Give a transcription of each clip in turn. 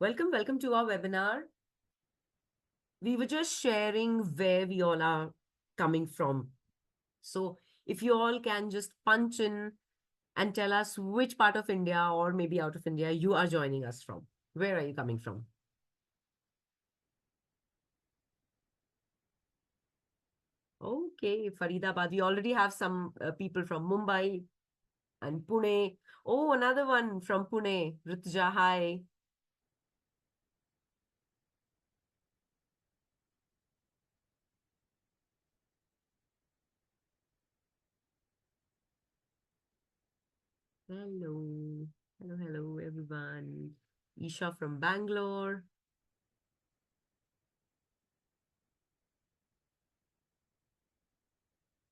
Welcome to our webinar. We were just sharing where we all are coming from. So if you all can just punch in and tell us which part of India or maybe out of India you are joining us from. Where are you coming from? Okay, Faridabad. We already have some people from Mumbai and Pune. Oh, another one from Pune. Rituja, hi. Hello. Hello, everyone. Isha from Bangalore.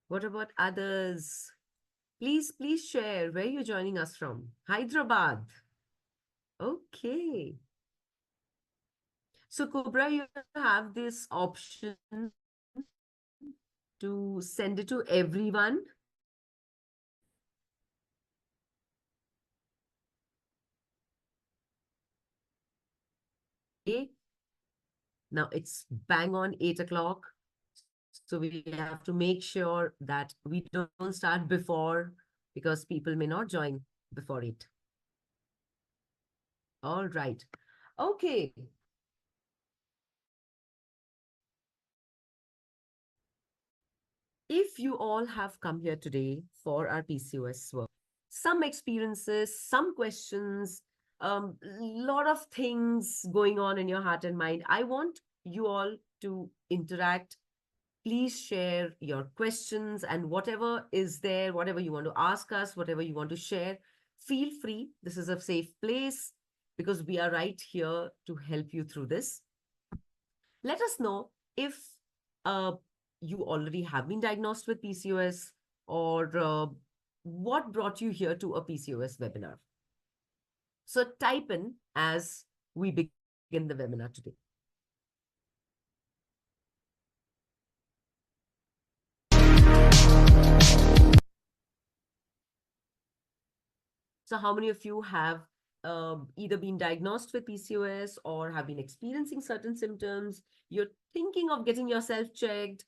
What about others? Please share where you're joining us from. Hyderabad. Okay. So, Cobra, you have this option to send it to everyone. Okay. Now it's bang on 8 o'clock. So we have to make sure that we don't start before because people may not join before it. All right. Okay. If you all have come here today for our PCOS work, some experiences, some questions, lot of things going on in your heart and mind, I want you all to interact. Please share your questions and whatever is there, whatever you want to ask us, whatever you want to share, feel free. This is a safe place because we are right here to help you through this. Let us know if uh, you already have been diagnosed with PCOS or what brought you here to a PCOS webinar. So type in as we begin the webinar today. So how many of you have either been diagnosed with PCOS or have been experiencing certain symptoms? You're thinking of getting yourself checked,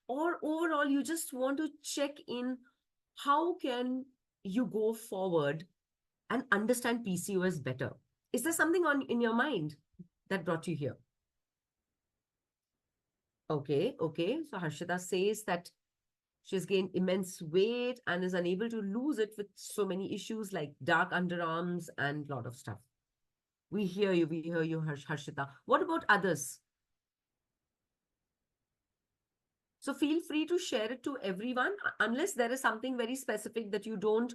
or overall you just want to check in how can you go forward and understand PCOS better. Is there something on in your mind that brought you here? Okay. So Harshita says that she's gained immense weight and is unable to lose it with so many issues like dark underarms and a lot of stuff. We hear you, Harshita. What about others? So feel free to share it to everyone, unless there is something very specific that you want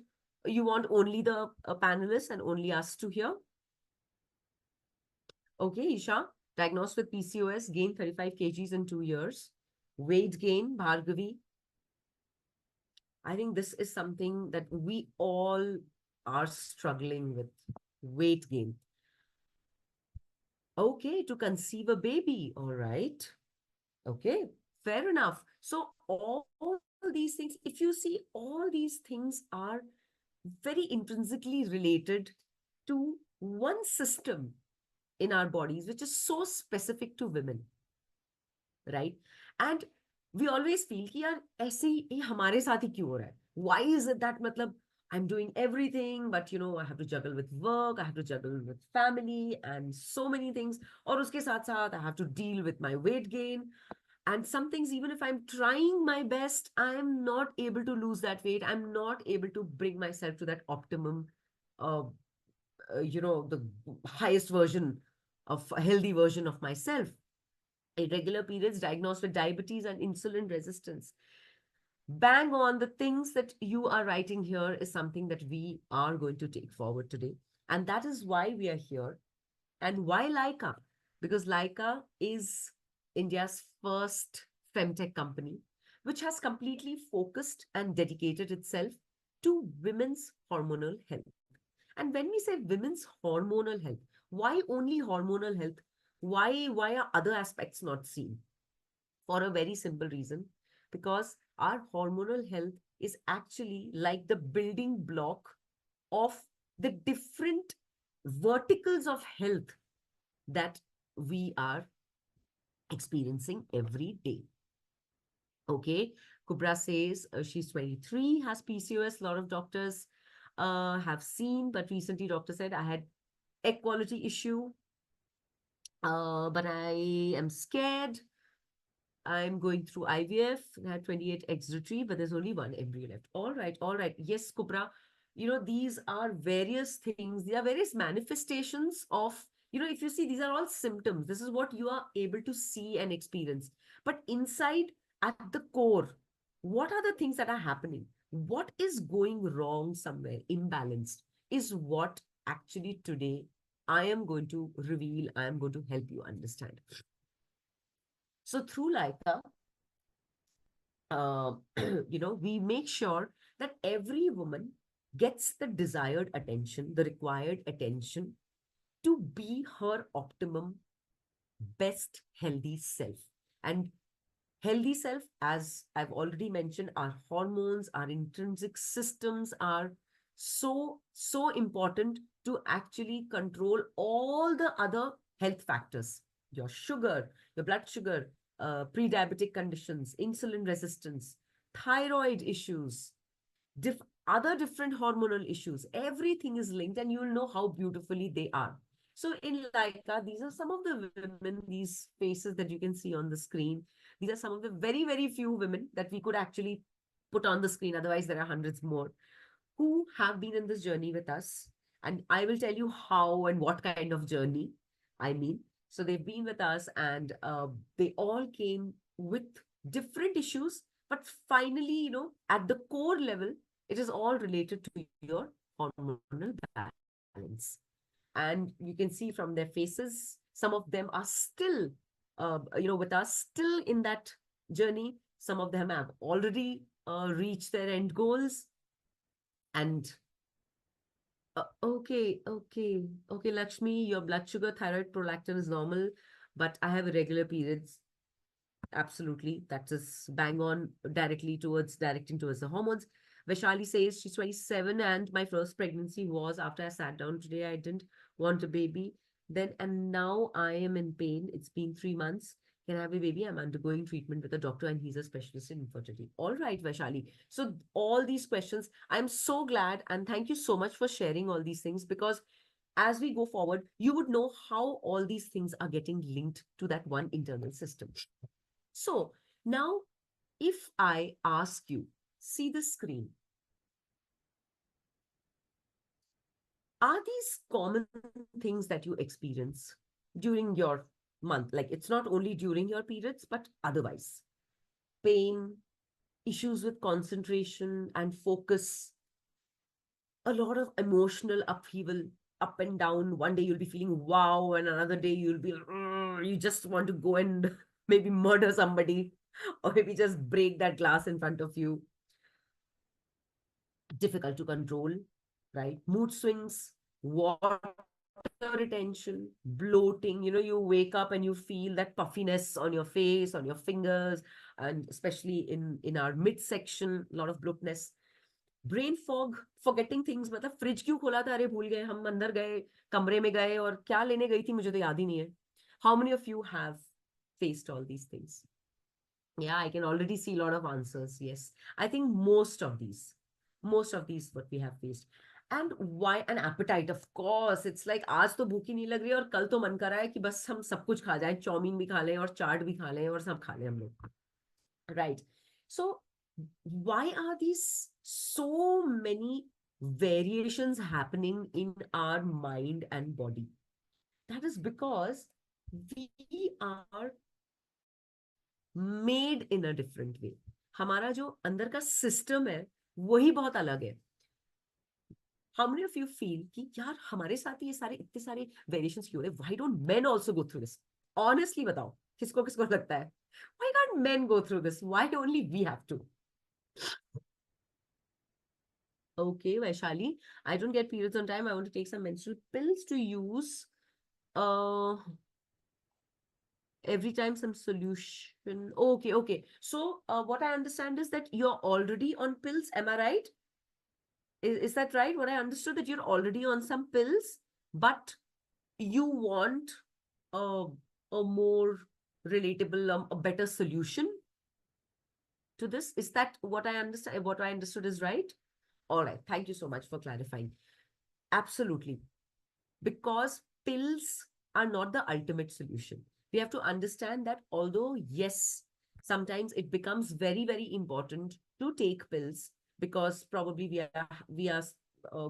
only the panelists and only us to hear. Okay, Isha, diagnosed with PCOS, gained 35 kgs in 2 years. Weight gain, Bhargavi. I think this is something that we all are struggling with. Weight gain. Okay, to conceive a baby. All right. Okay, fair enough. So all these things, if you see, all these things are very intrinsically related to one system in our bodies, which is so specific to women, right? And we always feel कि यार ऐसे ही ये हमारे साथ ही क्यों हो रहा है? Why is it that मतलब I'm doing everything, but you know, I have to juggle with work, I have to juggle with family and so many things. और उसके साथ साथ I have to deal with my weight gain. And some things, even if I'm trying my best, I'm not able to lose that weight. I'm not able to bring myself to that optimum, uh, the highest version of a healthy version of myself. Irregular periods, diagnosed with diabetes and insulin resistance. Bang on, the things that you are writing here is something that we are going to take forward today. And that is why we are here. And why Laiqa? Because Laiqa is India's first femtech company, which has completely focused and dedicated itself to women's hormonal health. And when we say women's hormonal health, why only hormonal health? Why are other aspects not seen? For a very simple reason, because our hormonal health is actually like the building block of the different verticals of health that we are experiencing every day. Okay. Kubra says she's 23, has PCOS. A lot of doctors have seen, but recently doctor said I had egg quality issue, but I am scared. I'm going through IVF. I had 28 eggs retrieved, but there's only one embryo left. All right, all right. Yes, Kubra. These are various things. They are various manifestations of, if you see, these are all symptoms. This is what you are able to see and experience. But inside, at the core, what are the things that are happening? What is going wrong somewhere, imbalanced, is what actually today I am going to reveal. I am going to help you understand. So through Laika, uh, we make sure that every woman gets the desired attention, the required attention to be her optimum, best, healthy self. And healthy self, as I've already mentioned, our hormones, our intrinsic systems are so important to actually control all the other health factors, your sugar, your blood sugar, pre-diabetic conditions, insulin resistance, thyroid issues, other different hormonal issues. Everything is linked, and you'll know how beautifully they are. So in Laika, these are some of the women, these faces that you can see on the screen. These are some of the very, very few women that we could actually put on the screen. Otherwise, there are hundreds more who have been in this journey with us. And I will tell you how and what kind of journey I mean. So they've been with us, and they all came with different issues. But finally, at the core level, it is all related to your hormonal balance. And you can see from their faces, some of them are still, with us, still in that journey. Some of them have already reached their end goals. And okay, Lakshmi, your blood sugar, thyroid, prolactin is normal, but I have irregular periods. Absolutely. That is bang on, directing towards the hormones. Vaishali says she's 27 and my first pregnancy was after I sat down today. I didn't want a baby. And now I am in pain. It's been 3 months. Can I have a baby? I'm undergoing treatment with a doctor and he's a specialist in infertility. All right, Vaishali. So all these questions, I'm so glad and thank you so much for sharing all these things, because as we go forward, you would know how all these things are getting linked to that one internal system. So now, if I ask you, see the screen, are these common things that you experience during your month? Like it's not only during your periods, but otherwise. Pain, issues with concentration and focus, a lot of emotional upheaval, up and down. One day you'll be feeling wow, and another day you'll be, you just want to go and maybe murder somebody, or maybe just break that glass in front of you. Difficult to control, right? Mood swings, water retention, bloating. You wake up and you feel that puffiness on your face, on your fingers, and especially in our midsection, a lot of bloatness. Brain fog, forgetting things, मतलब fridge क्यों खोला था, अरे भूल गए, हम अंदर गए, कमरे में गए और क्या लेने गई थी मुझे तो याद ही नहीं है. How many of you have faced all these things? Yeah, I can already see a lot of answers. Yes, I think most of these what we have faced. And why? An appetite, of course. It's like आज तो भूख ही नहीं लग रही है और कल तो मन कर रहा है कि बस हम सब कुछ खा जाए, चाउमीन भी खा लें और चाट भी खा लें और सब खा लें हम लोग. Right. So why are these so many variations happening in our mind and body? That is because we are made in a different way. हमारा जो अंदर का सिस्टम है वही बहुत अलग है. How many of you feel कि यार हमारे साथ ही ये सारे इतने सारे वेरिएशंस क्यों हो रहे? Why don't men also go through this? Honestly बताओ, किसको किसको लगता है? Why can't men go through this? Why only we have to? Okay, Vaishali, I don't get periods on time. I want to take some menstrual pills to use. Uh, every time some solution. Okay. So, what I understand is that you're already on pills. Am I right? Is that right? What I understood, that you're already on some pills, but you want a, a more relatable, a better solution to this? Is that what I understand? What I understood is right? All right. Thank you so much for clarifying. Absolutely. Because pills are not the ultimate solution. We have to understand that although, yes, sometimes it becomes very, very important to take pills because probably we are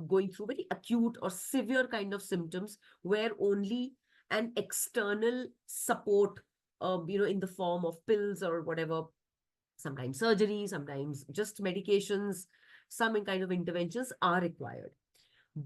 going through very acute or severe kind of symptoms where only an external support, in the form of pills or whatever, sometimes surgery, sometimes just medications, some kind of interventions are required.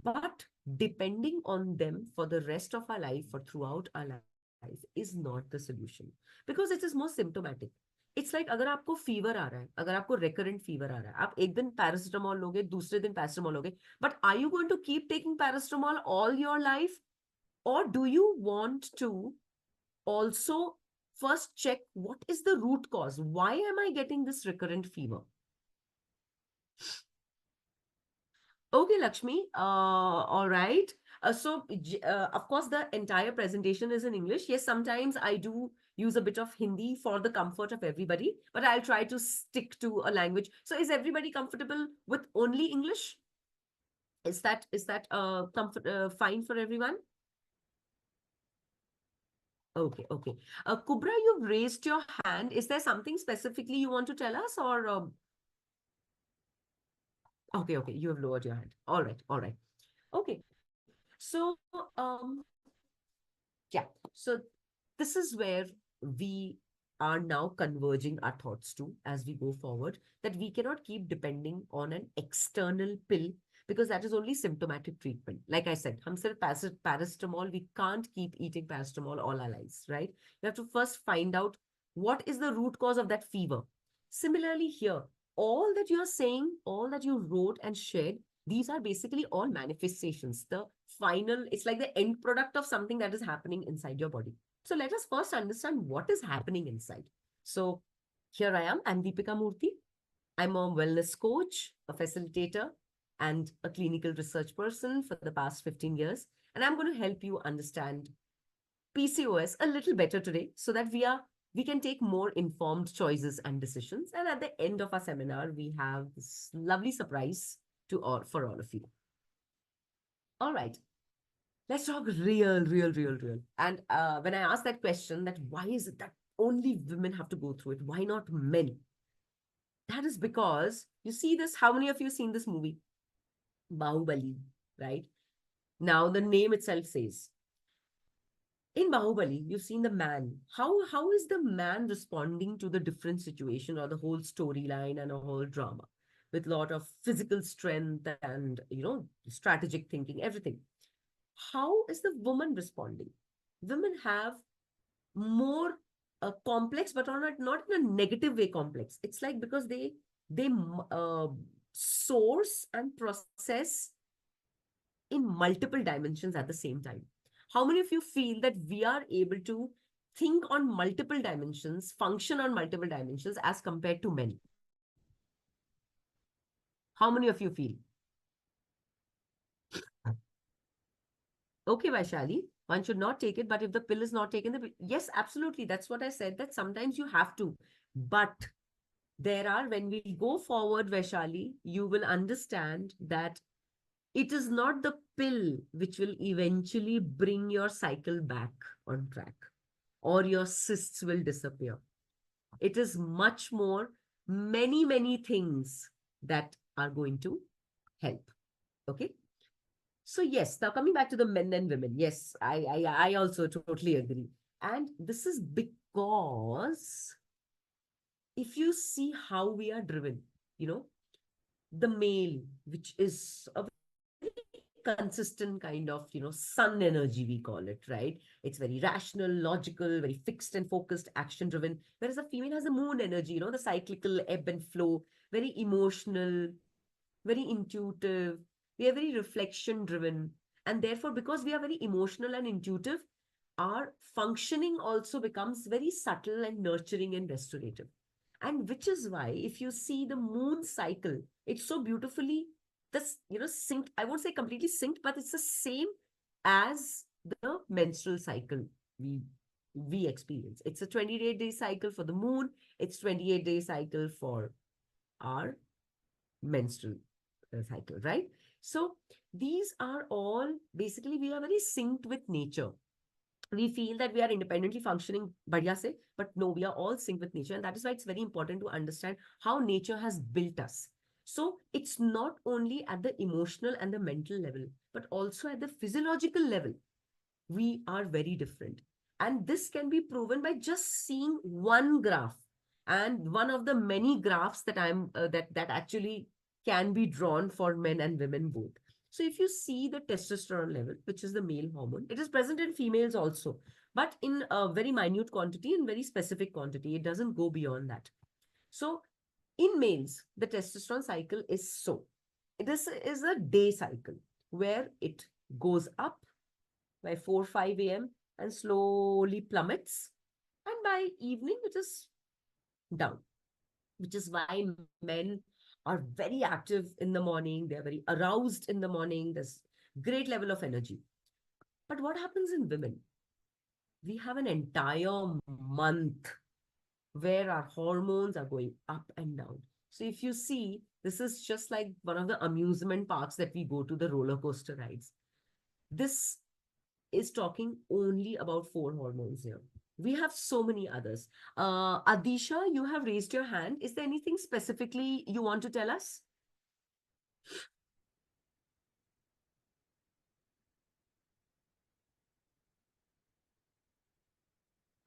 But depending on them for the rest of our life or throughout our life is not the solution because it is more symptomatic. It's like अगर आपको fever आ रहा है, अगर आपको recurrent fever आ रहा है, आप एक दिन पैरासिटामोल लोगे, दूसरे दिन पैरासिटामोल लोगे, but are you going to keep taking paracetamol all your life, or do you want to also first check what is the root cause? Why am I getting this recurrent fever? Okay, Lakshmi. All right. Of course, the entire presentation is in English. Yes, sometimes I do use a bit of Hindi for the comfort of everybody, but I'll try to stick to a language. So, is everybody comfortable with only English? Is that fine for everyone? Okay, okay. Kubra, you've raised your hand. Is there something specifically you want to tell us, or okay, okay, you have lowered your hand. All right, all right. Okay. So, yeah. So this is where we are now converging our thoughts to as we go forward, that we cannot keep depending on an external pill because that is only symptomatic treatment. Like I said, hum sirf paracetamol, we can't keep eating paracetamol all our lives, right? You have to first find out what is the root cause of that fever. Similarly, here, all that you are saying, all that you wrote and shared, these are basically all manifestations. The final, it's like the end product of something that is happening inside your body. So let us first understand what is happening inside. So here I am. I'm Deepika Murthy. I'm a wellness coach, a facilitator, and a clinical research person for the past 15 years. And I'm going to help you understand PCOS a little better today so that we can take more informed choices and decisions. And at the end of our seminar, we have this lovely surprise for all of you. All right. Let's talk real, real, real, real. And when I asked that question, that why is it that only women have to go through it? Why not men? That is because you see this. How many of you seen this movie? Bahubali, right? Now the name itself says. In Bahubali, you've seen the man. How is the man responding to the different situation or the whole storyline and a whole drama with a lot of physical strength and strategic thinking, everything. How is the woman responding? Women have more complex, but not in a negative way complex. It's like because they source and process in multiple dimensions at the same time. How many of you feel that we are able to think on multiple dimensions, function on multiple dimensions as compared to men? How many of you feel? Okay, Vaishali, one should not take it, but if the pill is not taken, yes, absolutely. That's what I said, that sometimes you have to. But when we go forward, Vaishali, you will understand that it is not the pill which will eventually bring your cycle back on track or your cysts will disappear. It is much more, many, many things that are going to help. Okay. So yes, now coming back to the men and women, yes, I also totally agree. And this is because if you see how we are driven, you know, the male, which is a very consistent kind of, sun energy, we call it, right? It's very rational, logical, very fixed and focused, action driven. Whereas the female has a moon energy, the cyclical ebb and flow, very emotional, very intuitive. We are very reflection driven. And therefore, because we are very emotional and intuitive, our functioning also becomes very subtle and nurturing and restorative. And which is why, if you see the moon cycle, it's so beautifully synced. I won't say completely synced, but it's the same as the menstrual cycle. we we experience. It's a 28-day cycle for the moon. It's 28-day cycle for our menstrual cycle, right? So these are all basically, we are very synced with nature. We feel that we are independently functioning badhiya se, but no, we are all synced with nature. And that is why it's very important to understand how nature has built us. So it's not only at the emotional and the mental level, but also at the physiological level. We are very different. And this can be proven by just seeing one graph, and one of the many graphs that that actually can be drawn for men and women both. So if you see the testosterone level, which is the male hormone, it is present in females also, but in a very minute quantity and very specific quantity. It doesn't go beyond that. So in males, the testosterone cycle is so. This is a day cycle where it goes up by 4 5 a.m. and slowly plummets. And by evening, it is down, which is why men are very active in the morning. They're very aroused in the morning. There's great level of energy. But what happens in women? We have an entire month where our hormones are going up and down. So if you see, this is just like one of the amusement parks that we go to, the roller coaster rides. This is talking only about four hormones here. We have so many others. Adisha, you have raised your hand. Is there anything specifically you want to tell us?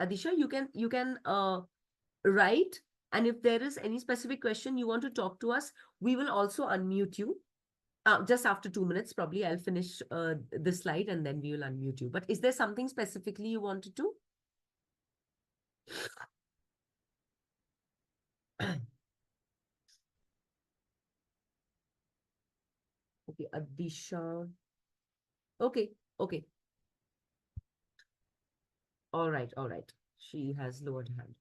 Adisha, you can write, and if there is any specific question you want to talk to us, we will also unmute you. Just after 2 minutes, probably I'll finish this slide and then we will unmute you. But is there something specifically you wanted to? Okay, Adisha. Okay, okay. All right, all right. She has lowered her hand.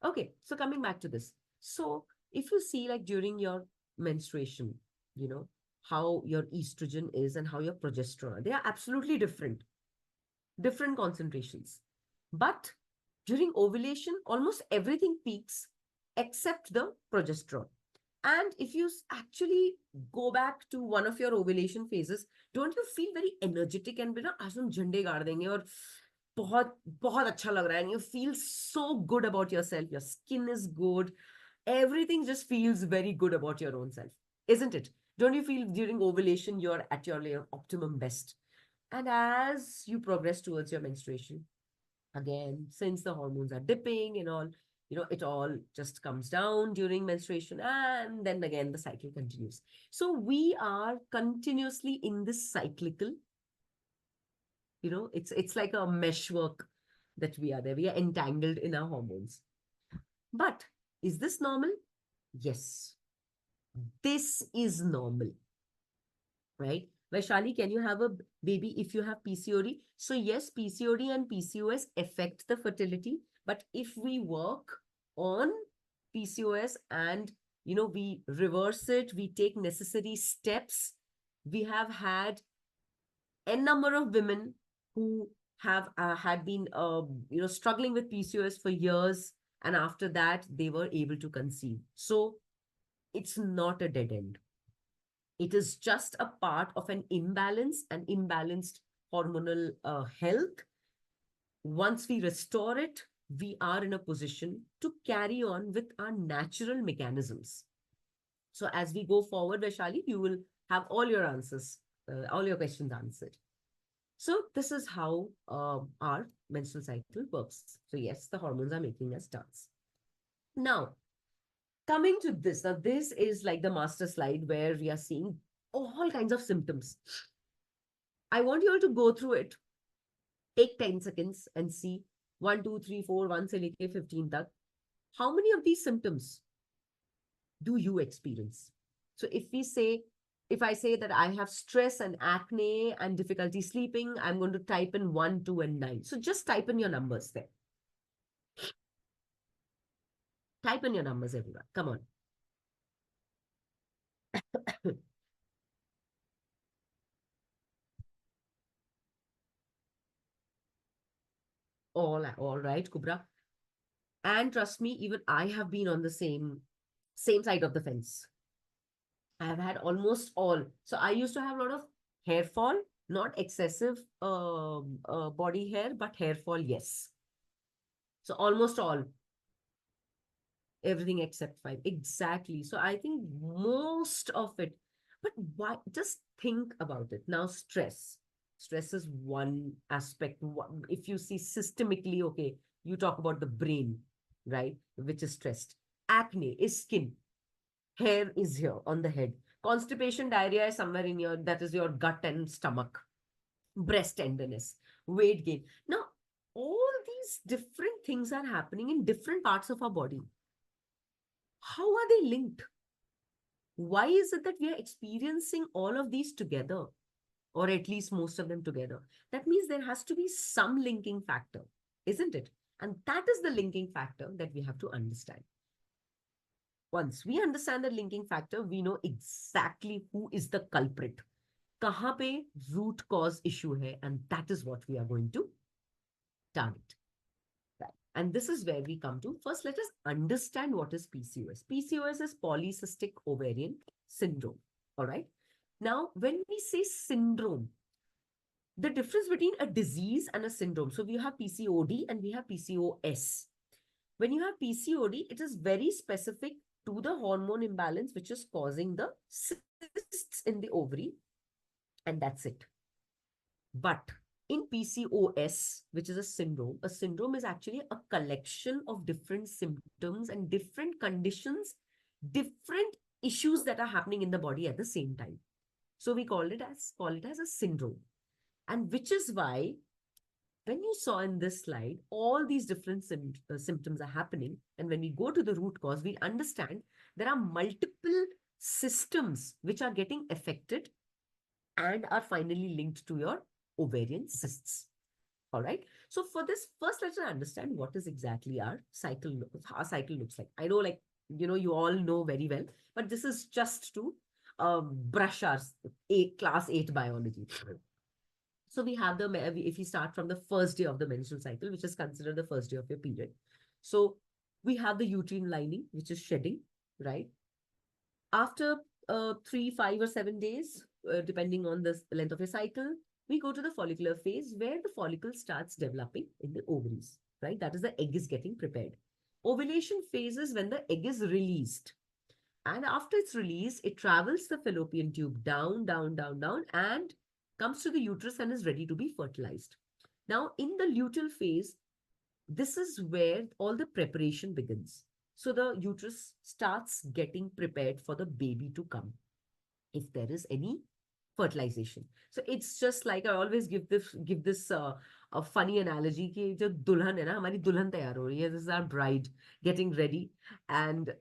Okay, so coming back to this. So if you see like during your menstruation, you know, how your estrogen is and how your progesterone, they are absolutely different, different concentrations. But during ovulation, almost everything peaks except the progesterone. And if you actually go back to one of your ovulation phases, don't you feel very energetic and बिना आज हम झंडे गाड़ देंगे और बहुत बहुत अच्छा लग रहा है and you feel so good about yourself, your skin is good, everything just feels very good about your own self, isn't it? Don't you feel during ovulation you're at your optimum best? And as you progress towards your menstruation, again, since the hormones are dipping and all, it all just comes down during menstruation, and then again the cycle continues. So we are continuously in this cyclical, it's like a meshwork that we are there. We are entangled in our hormones. But is this normal? Yes, this is normal, right? Vaishali, can you have a baby if you have PCOD? So yes, PCOD and PCOS affect the fertility, but if we work on PCOS and we reverse it, we take necessary steps. We have had n number of women who have had been struggling with PCOS for years, and after that they were able to conceive. So it's not a dead end. It is just a part of an imbalance, an imbalanced hormonal health. Once we restore it, we are in a position to carry on with our natural mechanisms. So as we go forward, Vaishali, you will have all your answers, all your questions answered. So this is how our menstrual cycle works. So yes, the hormones are making us dance. Now, coming to this, now this is like the master slide where we are seeing all kinds of symptoms. I want you all to go through it. Take 10 seconds and see 1, 2, 3, 4, 1 से लेके 15 तक. How many of these symptoms do you experience? So if I say that I have stress and acne and difficulty sleeping, I'm going to type in 1, 2, and 9. So just type in your numbers there. Type in your numbers, everyone. Come on. All right, Kubra. And trust me, even I have been on the same side of the fence. I have had almost all. So I used to have a lot of hair fall, not excessive body hair, but hair fall, yes. So almost all, everything except five. Exactly. So I think most of it, but why? Just think about it. Now, stress. Stress is one aspect. If you see systemically, okay, you talk about the brain, right, which is stressed. Acne is skin. Hair is here on the head. Constipation, diarrhea is somewhere in your, that is your gut and stomach. Breast tenderness, weight gain. Now, all these different things are happening in different parts of our body. How are they linked? Why is it that we are experiencing all of these together, or at least most of them together? That means there has to be some linking factor, isn't it? And that is the linking factor that we have to understand. Once we understand the linking factor, we know exactly who is the culprit. कहाँ पे root cause issue है, and that is what we are going to target. Right. And this is where we come to. First, let us understand what is PCOS. PCOS is polycystic ovarian syndrome. All right. Now, when we say syndrome, the difference between a disease and a syndrome. So we have PCOD and we have PCOS. When you have PCOD, it is very specific to the hormone imbalance, which is causing the cysts in the ovary, and that's it. But in PCOS, which is a syndrome is actually a collection of different symptoms and different conditions, different issues that are happening in the body at the same time. So we call it as a syndrome. And which is why when you saw in this slide, all these different symptoms are happening. And when we go to the root cause, we understand there are multiple systems which are getting affected and are finally linked to your ovarian cysts. All right. So for this, first let's understand what is exactly our cycle. Our cycle looks like. I know, like, you all know very well, but this is just to brush our class 8 biology. So we have if we start from the first day of the menstrual cycle, which is considered the first day of your period. So we have the uterine lining, which is shedding, right? After 3, 5, or 7 days, depending on the length of your cycle, we go to the follicular phase where the follicle starts developing in the ovaries, right? That is, the egg is getting prepared. Ovulation phase is when the egg is released. And after it's released, it travels the fallopian tube down, down, down, down, and comes to the uterus and is ready to be fertilized. Now, in the luteal phase, this is where all the preparation begins. So the uterus starts getting prepared for the baby to come, if there is any fertilization. So it's just like, I always give this a funny analogy कि जो दुल्हन है ना, हमारी दुल्हन तैयार हो रही है. This is our bride getting ready, and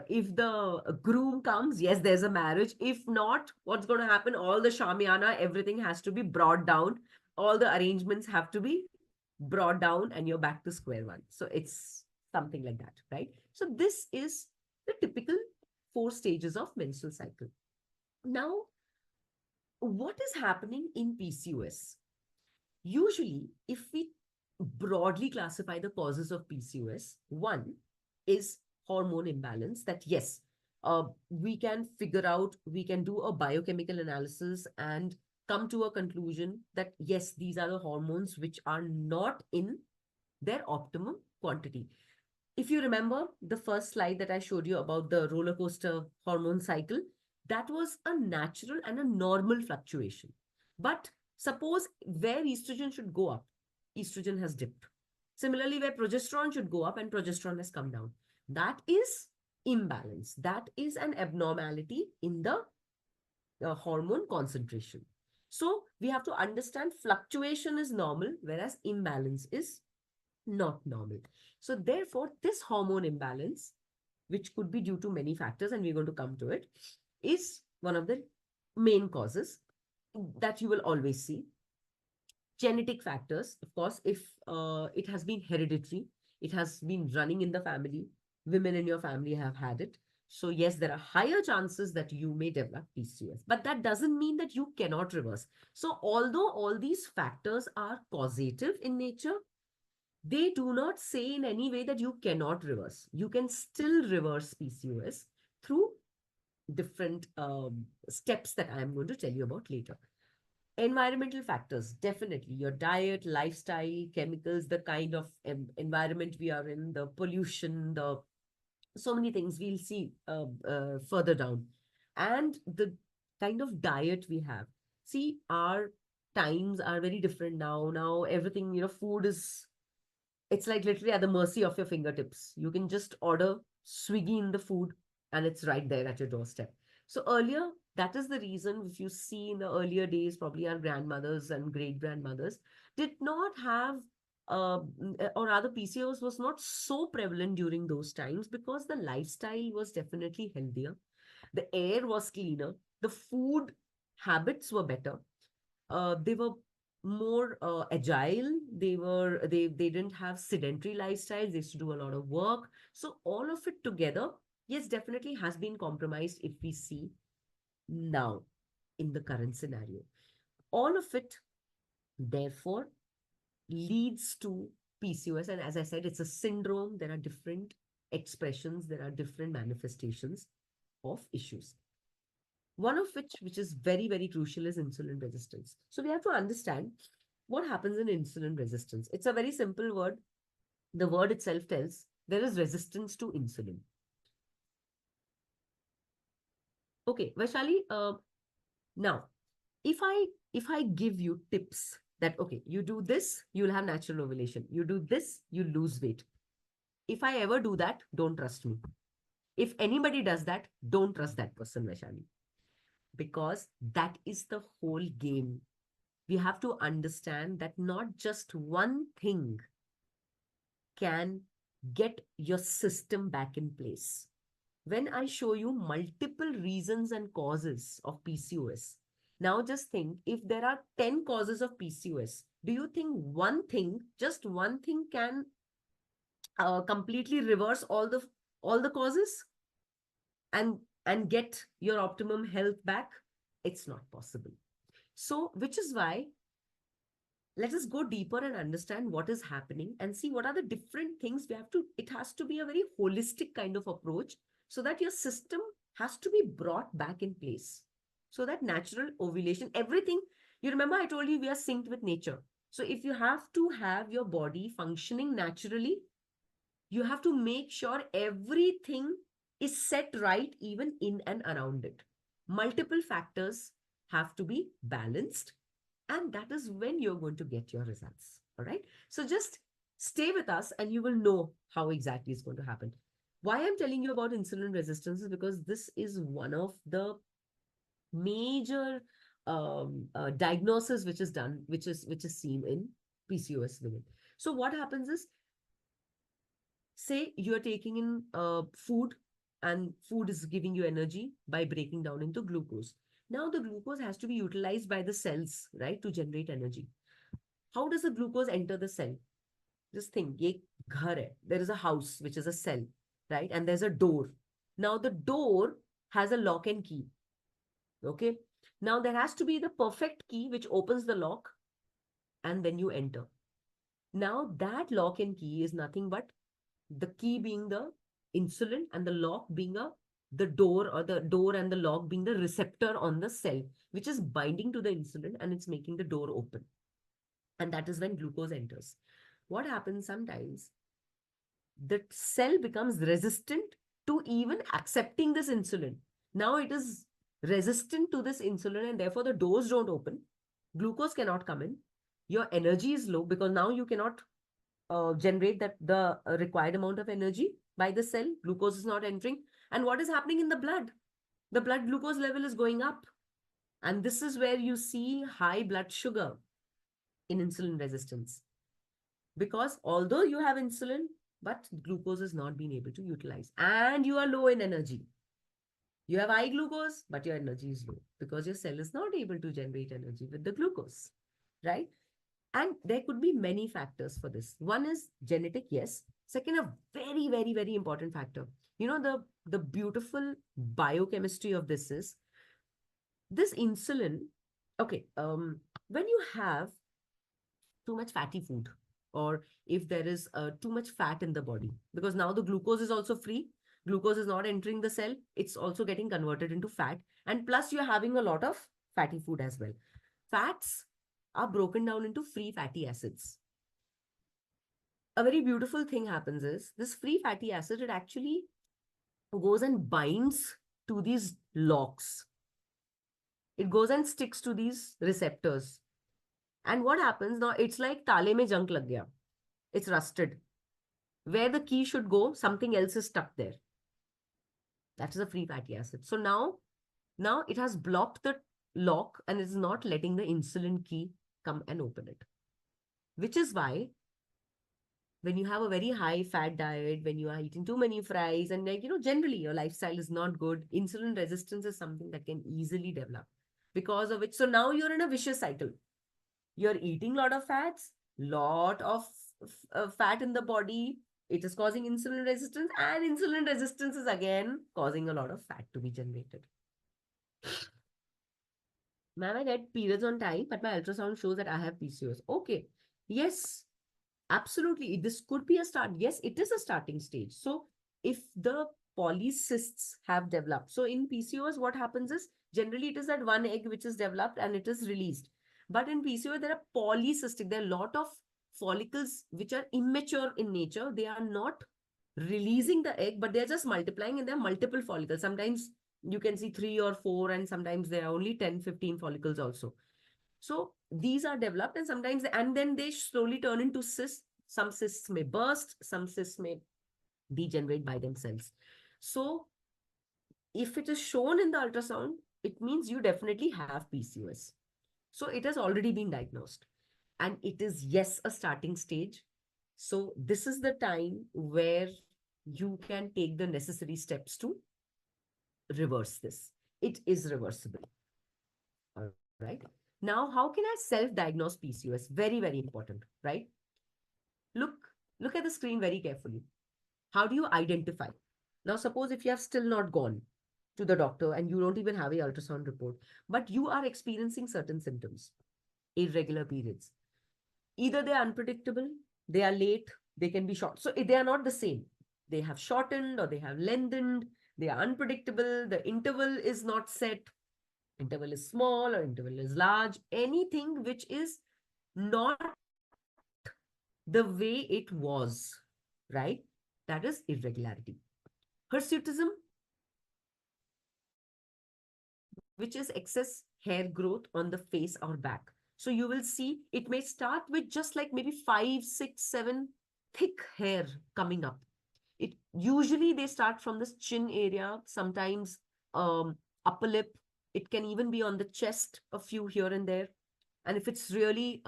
if the groom comes, yes, there's a marriage. If not, what's going to happen? All the shamiana, everything has to be brought down. All the arrangements have to be brought down, and you're back to square one. So it's something like that, right? So this is the typical 4 stages of menstrual cycle. Now, what is happening in PCOS? Usually, if we broadly classify the causes of PCOS, one is hormone imbalance. That, yes, we can figure out, we can do a biochemical analysis and come to a conclusion that, yes, these are the hormones which are not in their optimum quantity. If you remember the first slide that I showed you about the roller coaster hormone cycle, that was a natural and a normal fluctuation. But suppose where estrogen should go up, estrogen has dipped. Similarly, where progesterone should go up and progesterone has come down. That is imbalance. That is an abnormality in the hormone concentration. So we have to understand fluctuation is normal, whereas imbalance is not normal. So therefore, this hormone imbalance, which could be due to many factors, and we're going to come to it, is one of the main causes that you will always see. Genetic factors, of course, if it has been hereditary, it has been running in the family, women in your family have had it. So yes, there are higher chances that you may develop PCOS, but that doesn't mean that you cannot reverse. So although all these factors are causative in nature, They do not say in any way that you cannot reverse. You can still reverse PCOS through different steps that I am going to tell you about later. Environmental factors, definitely your diet, lifestyle, chemicals, the kind of environment we are in, the pollution, the so many things we'll see further down, and the kind of diet we have. See, our times are very different now. Now everything, food is, it's like literally at the mercy of your fingertips. You can just order Swiggy in the food and it's right there at your doorstep. So earlier, that is the reason, if you see in the earlier days, probably our grandmothers and great grandmothers did not have, or rather, PCOS was not so prevalent during those times because the lifestyle was definitely healthier. The air was cleaner. The food habits were better. They were more agile. They didn't have sedentary lifestyles. They used to do a lot of work. So all of it together, yes, definitely has been compromised if we see now in the current scenario. All of it, therefore, leads to PCOS. And as I said, it's a syndrome. There are different expressions, there are different manifestations of issues. One of which is very, very crucial, is insulin resistance. So we have to understand what happens in insulin resistance. It's a very simple word. The word itself tells there is resistance to insulin. Okay, Vaishali, now if I give you tips that, okay, you do this, you'll have natural ovulation. You do this, you lose weight. If I ever do that, don't trust me. If anybody does that, don't trust that person, Vaishali, because that is the whole game. We have to understand that not just one thing can get your system back in place. When I show you multiple reasons and causes of PCOS, now just think, if there are 10 causes of PCOS, do you think one thing, just one thing, can completely reverse all the causes and get your optimum health back? It's not possible. So, which is why, let us go deeper and understand what is happening and see what are the different things we have to, it has to be a very holistic kind of approach, so that your system has to be brought back in place, so that natural ovulation, everything, you remember I told you we are synced with nature. So if you have to have your body functioning naturally, you have to make sure everything is set right, even in and around it. Multiple factors have to be balanced, and that is when you're going to get your results. All right. So just stay with us and you will know how exactly it's going to happen. Why I'm telling you about insulin resistance is because this is one of the major diagnosis which is done, which is seen in PCOS women. So what happens is, say you're taking in food, and food is giving you energy by breaking down into glucose. Now the glucose has to be utilized by the cells, right, to generate energy. How does the glucose enter the cell? Just think, ye ghar hai. There is a house, which is a cell, right? And there's a door. Now the door has a lock and key. Okay. Now there has to be the perfect key which opens the lock, and then you enter. Now that lock and key is nothing but the key being the insulin, and the lock being the door, or the door and the lock being the receptor on the cell, which is binding to the insulin and it's making the door open. And that is when glucose enters. What happens sometimes, the cell becomes resistant to even accepting this insulin. Now it is resistant to this insulin, and therefore the doors don't open. Glucose cannot come in. Your energy is low because now you cannot generate that the required amount of energy by the cell. Glucose is not entering. And what is happening in the blood? The blood glucose level is going up. And this is where you see high blood sugar in insulin resistance. Because although you have insulin, but glucose is not being able to utilize. And you are low in energy. You have high glucose, but your energy is low because your cell is not able to generate energy with the glucose, right? And there could be many factors for this. One is genetic, yes. Second, a very, very, very important factor. The beautiful biochemistry of this is this insulin. Okay, when you have too much fatty food, or if there is too much fat in the body, because now the glucose is also free. Glucose is not entering the cell, it's also getting converted into fat, and plus you're having a lot of fatty food as well. Fats are broken down into free fatty acids. A very beautiful thing happens is this free fatty acid, it actually goes and binds to these locks. It goes and sticks to these receptors. And what happens now, it's like tale mein junk lag gaya. It's rusted. Where the key should go, something else is stuck there. That is a free fatty acid. So now it has blocked the lock and is not letting the insulin key come and open it. Which is why when you have a very high fat diet, when you are eating too many fries, and generally your lifestyle is not good, insulin resistance is something that can easily develop because of which. So now you're in a vicious cycle. You're eating a lot of fats, lot of fat in the body. It is causing insulin resistance, and insulin resistance is again causing a lot of fat to be generated. Ma'am, I get periods on time, but my ultrasound shows that I have PCOS. Okay. Yes, absolutely. This could be a start. Yes, it is a starting stage. So if the polycysts have developed, so in PCOS, what happens is generally it is that one egg which is developed and it is released. But in PCOS, there are polycystic, there are a lot of follicles which are immature in nature. They are not releasing the egg, but they're just multiplying, and there are multiple follicles. Sometimes you can see 3 or 4, and sometimes there are only 10, 15 follicles also. So these are developed, and sometimes, and then they slowly turn into cysts. Some cysts may burst, some cysts may degenerate by themselves. So if it is shown in the ultrasound, it means you definitely have PCOS. So it has already been diagnosed, and it is, yes, a starting stage. So this is the time where you can take the necessary steps to reverse this. It is reversible. All right. Now, how can I self-diagnose PCOS? Very, very important, right? Look, look at the screen very carefully. How do you identify? Now, suppose if you have still not gone to the doctor and you don't even have a ultrasound report, but you are experiencing certain symptoms, irregular periods. Either they are unpredictable, they are late, they can be short. So they are not the same. They have shortened or they have lengthened, they are unpredictable, the interval is not set, interval is small or interval is large, anything which is not the way it was, right? That is irregularity. Hirsutism, which is excess hair growth on the face or back. So you will see it may start with just like maybe 5, 6, 7 thick hair coming up. It usually they start from this chin area, sometimes upper lip. It can even be on the chest, a few here and there. And if it's really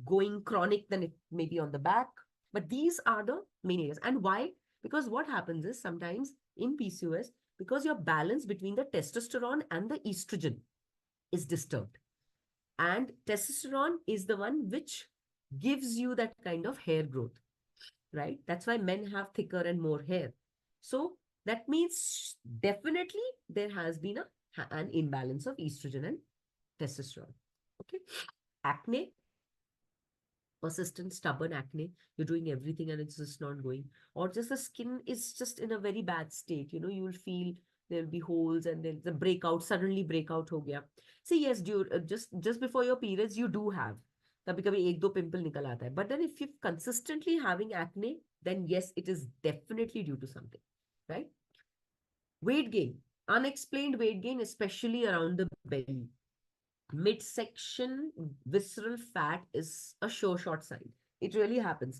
going chronic, then it may be on the back. But these are the main areas. And why? Because what happens is sometimes in PCOS, because your balance between the testosterone and the estrogen is disturbed. And testosterone is the one which gives you that kind of hair growth, right? That's why men have thicker and more hair. So that means definitely there has been an imbalance of estrogen and testosterone. Okay. Acne, persistent, stubborn acne. You're doing everything and it's just not going. Or just the skin is just in a very bad state. You will feel there'll be holes and there's a breakout, suddenly breakout ho gaya. See, yes, just before your periods, you do have. कभी कभी एक दो pimple निकल आता है. But then if you're consistently having acne, then yes, it is definitely due to something, right? Weight gain, unexplained weight gain, especially around the belly. Midsection visceral fat is a sure short sign. It really happens.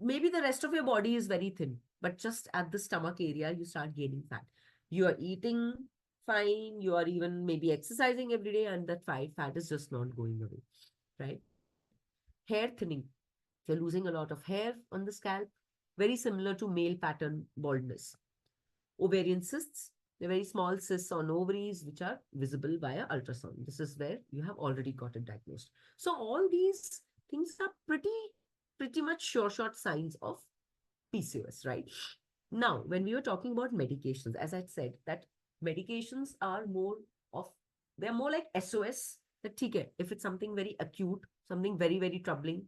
Maybe the rest of your body is very thin, but just at the stomach area, you start gaining fat. You are eating fine, you are even maybe exercising every day, and that fat is just not going away, right? Hair thinning. You're losing a lot of hair on the scalp, very similar to male pattern baldness. Ovarian cysts, they're very small cysts on ovaries, which are visible via ultrasound. This is where you have already got it diagnosed. So all these things are pretty much sure short signs of PCOS, right? Now, when we were talking about medications, as I said, that medications are they're more like SOS, that if it's something very acute, something very, very troubling,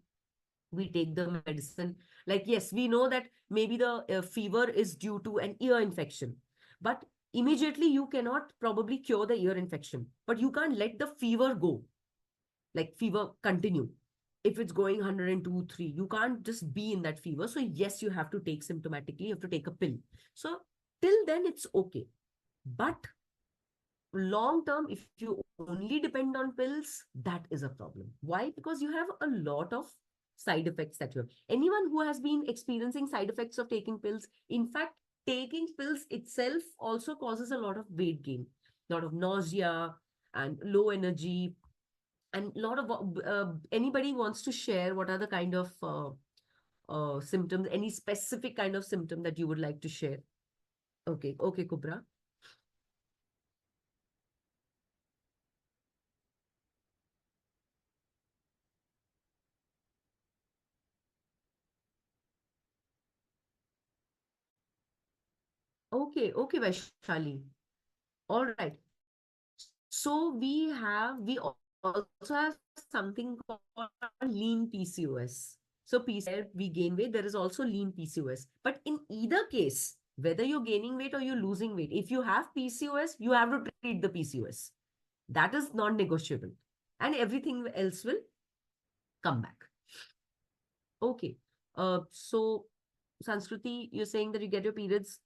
we take the medicine. Like, yes, we know that maybe the fever is due to an ear infection, but immediately you cannot probably cure the ear infection, but you can't let the fever go, like fever continue. If it's going 102 3, you can't just be in that fever. So yes, you have to take symptomatically, you have to take a pill. So till then it's okay. But long term, if you only depend on pills, that is a problem. Why? Because you have a lot of side effects that you have. Anyone who has been experiencing side effects of taking pills, in fact, taking pills itself also causes a lot of weight gain, a lot of nausea and low energy, and a lot of anybody wants to share what are the kind of symptoms, any specific kind of symptom that you would like to share? Okay, okay, Kubra. Okay, okay, Vaishali. All right. So we also have something called lean PCOS. So PCOS where we gain weight, there is also lean PCOS. But in either case, whether you're gaining weight or you're losing weight, if you have PCOS, you have to treat the PCOS. That is non-negotiable. And everything else will come back. Okay. So Sanskriti, you're saying that you get your periods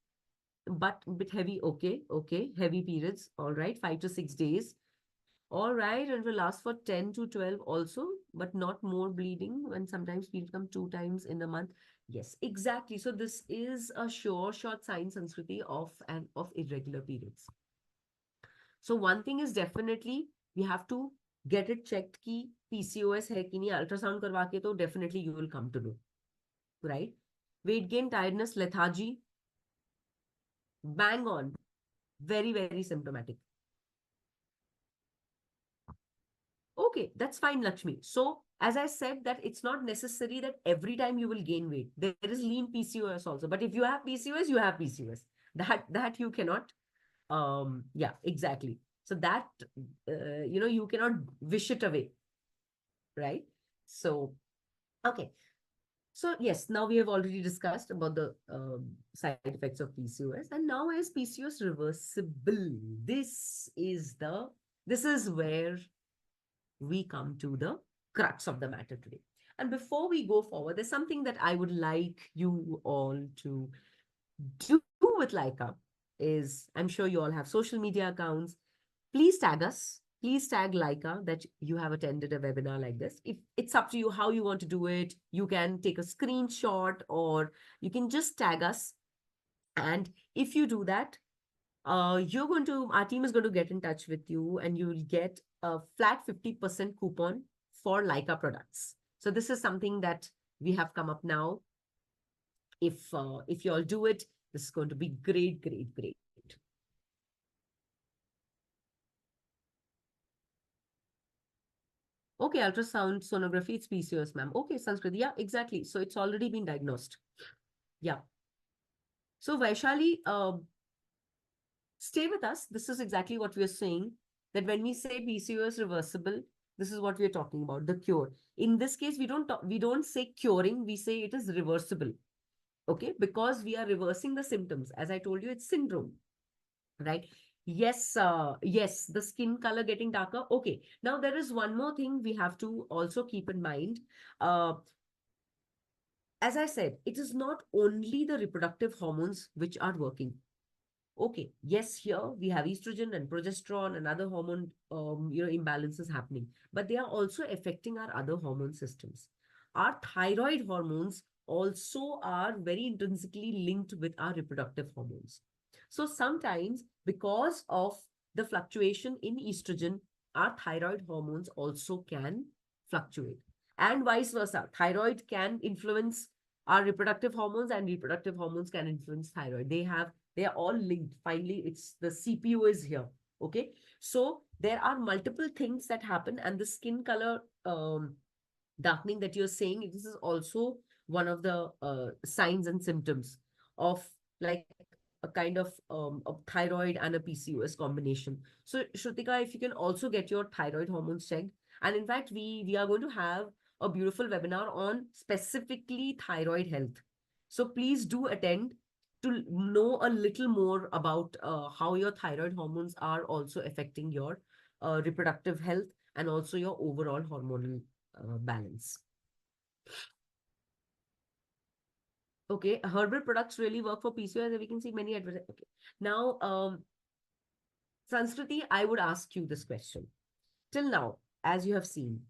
but a bit heavy. Okay, okay. Heavy periods. All right. 5 to 6 days. All right. And will last for 10 to 12 also, but not more bleeding when sometimes periods come 2 times in a month. Yes, exactly. So this is a sure short sign, Sanskriti, of irregular periods. So one thing is definitely we have to get it checked कि PCOS है कि नहीं, ultrasound करवा के तो definitely you will come to know, right? Weight gain, tiredness, lethargy, bang on, very, very symptomatic. Okay, that's fine, Lakshmi. So, as I said, that it's not necessary that every time you will gain weight. There is lean PCOS also. But if you have PCOS, you have PCOS. That you cannot. Yeah, exactly. So that you cannot wish it away, right? So, okay. So yes, now we have already discussed about the side effects of PCOS, and now is PCOS reversible? This is where we come to the crux of the matter today. And before we go forward, there's something that I would like you all to do with Laiqa. Is I'm sure you all have social media accounts. Please tag us. Please tag Laiqa that you have attended a webinar like this. If it's up to you how you want to do it, you can take a screenshot or you can just tag us. And if you do that, our team is going to get in touch with you and you will get a flat 50% coupon for Leica products. So this is something that we have come up now. If you all do it, this is going to be great, great, great. Okay, ultrasound sonography, it's PCOS, ma'am. Okay, Sanskrit. Yeah, exactly. So it's already been diagnosed. Yeah. So Vaishali, stay with us. This is exactly what we are saying, that when we say PCOS reversible, this is what we are talking about, the cure. In this case, we don't say curing, we say it is reversible. Okay, because we are reversing the symptoms. As I told you, it's syndrome, right? Yes, the skin color getting darker. Okay, now there is one more thing we have to also keep in mind. Uh, as I said, it is not only the reproductive hormones which are working. Okay, yes, here we have estrogen and progesterone and other hormone, imbalances happening, but they are also affecting our other hormone systems. Our thyroid hormones also are very intrinsically linked with our reproductive hormones. So sometimes, because of the fluctuation in estrogen, our thyroid hormones also can fluctuate, and vice versa. Thyroid can influence our reproductive hormones, and reproductive hormones can influence thyroid. They are all linked. Finally, it's the CPU is here. Okay. So there are multiple things that happen, and the skin color darkening that you're saying, this is also one of the signs and symptoms of like a kind of thyroid and a PCOS combination. So Shrutika, if you can also get your thyroid hormones checked. And in fact, we are going to have a beautiful webinar on specifically thyroid health. So please do attend to know a little more about how your thyroid hormones are also affecting your reproductive health and also your overall hormonal balance. Okay, herbal products really work for PCOS. We can see many advertisements. Okay. Now, Sanskriti, I would ask you this question. Till now, as you have seen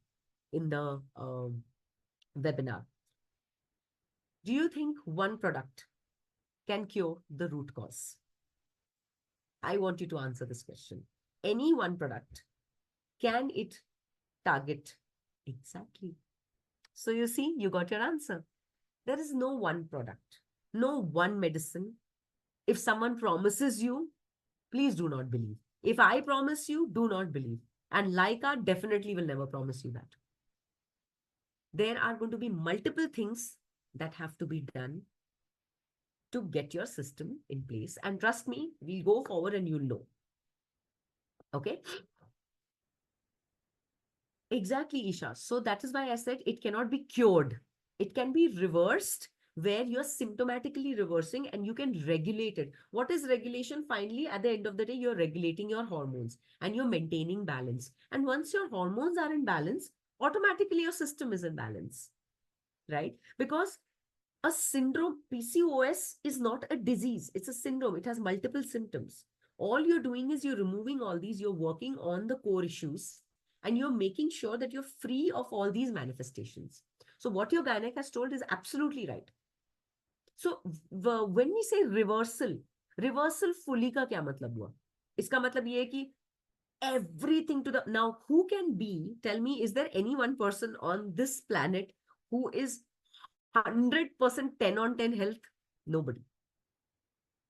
in the webinar, do you think one product can cure the root cause? I want you to answer this question. Any one product, can it target? Exactly. So you see, you got your answer. There is no one product, no one medicine. If someone promises you, please do not believe. If I promise you, do not believe. And Laiqa definitely will never promise you that. There are going to be multiple things that have to be done to get your system in place. And trust me, we'll go forward and you'll know. Okay? Exactly, Isha. So that is why I said it cannot be cured. It can be reversed where you're symptomatically reversing and you can regulate it. What is regulation? Finally, at the end of the day, you're regulating your hormones and you're maintaining balance. And once your hormones are in balance, automatically your system is in balance, right? Because a syndrome, PCOS is not a disease, it's a syndrome. It has multiple symptoms. All you're doing is you're removing all these, you're working on the core issues, and you're making sure that you're free of all these manifestations. So, what your gynec has told is absolutely right. So, when we say reversal, reversal fully का क्या मतलब हुआ? इसका मतलब ये है कि everything to the now who can be, tell me, is there any one person on this planet who is 100% 10 on 10 health? Nobody.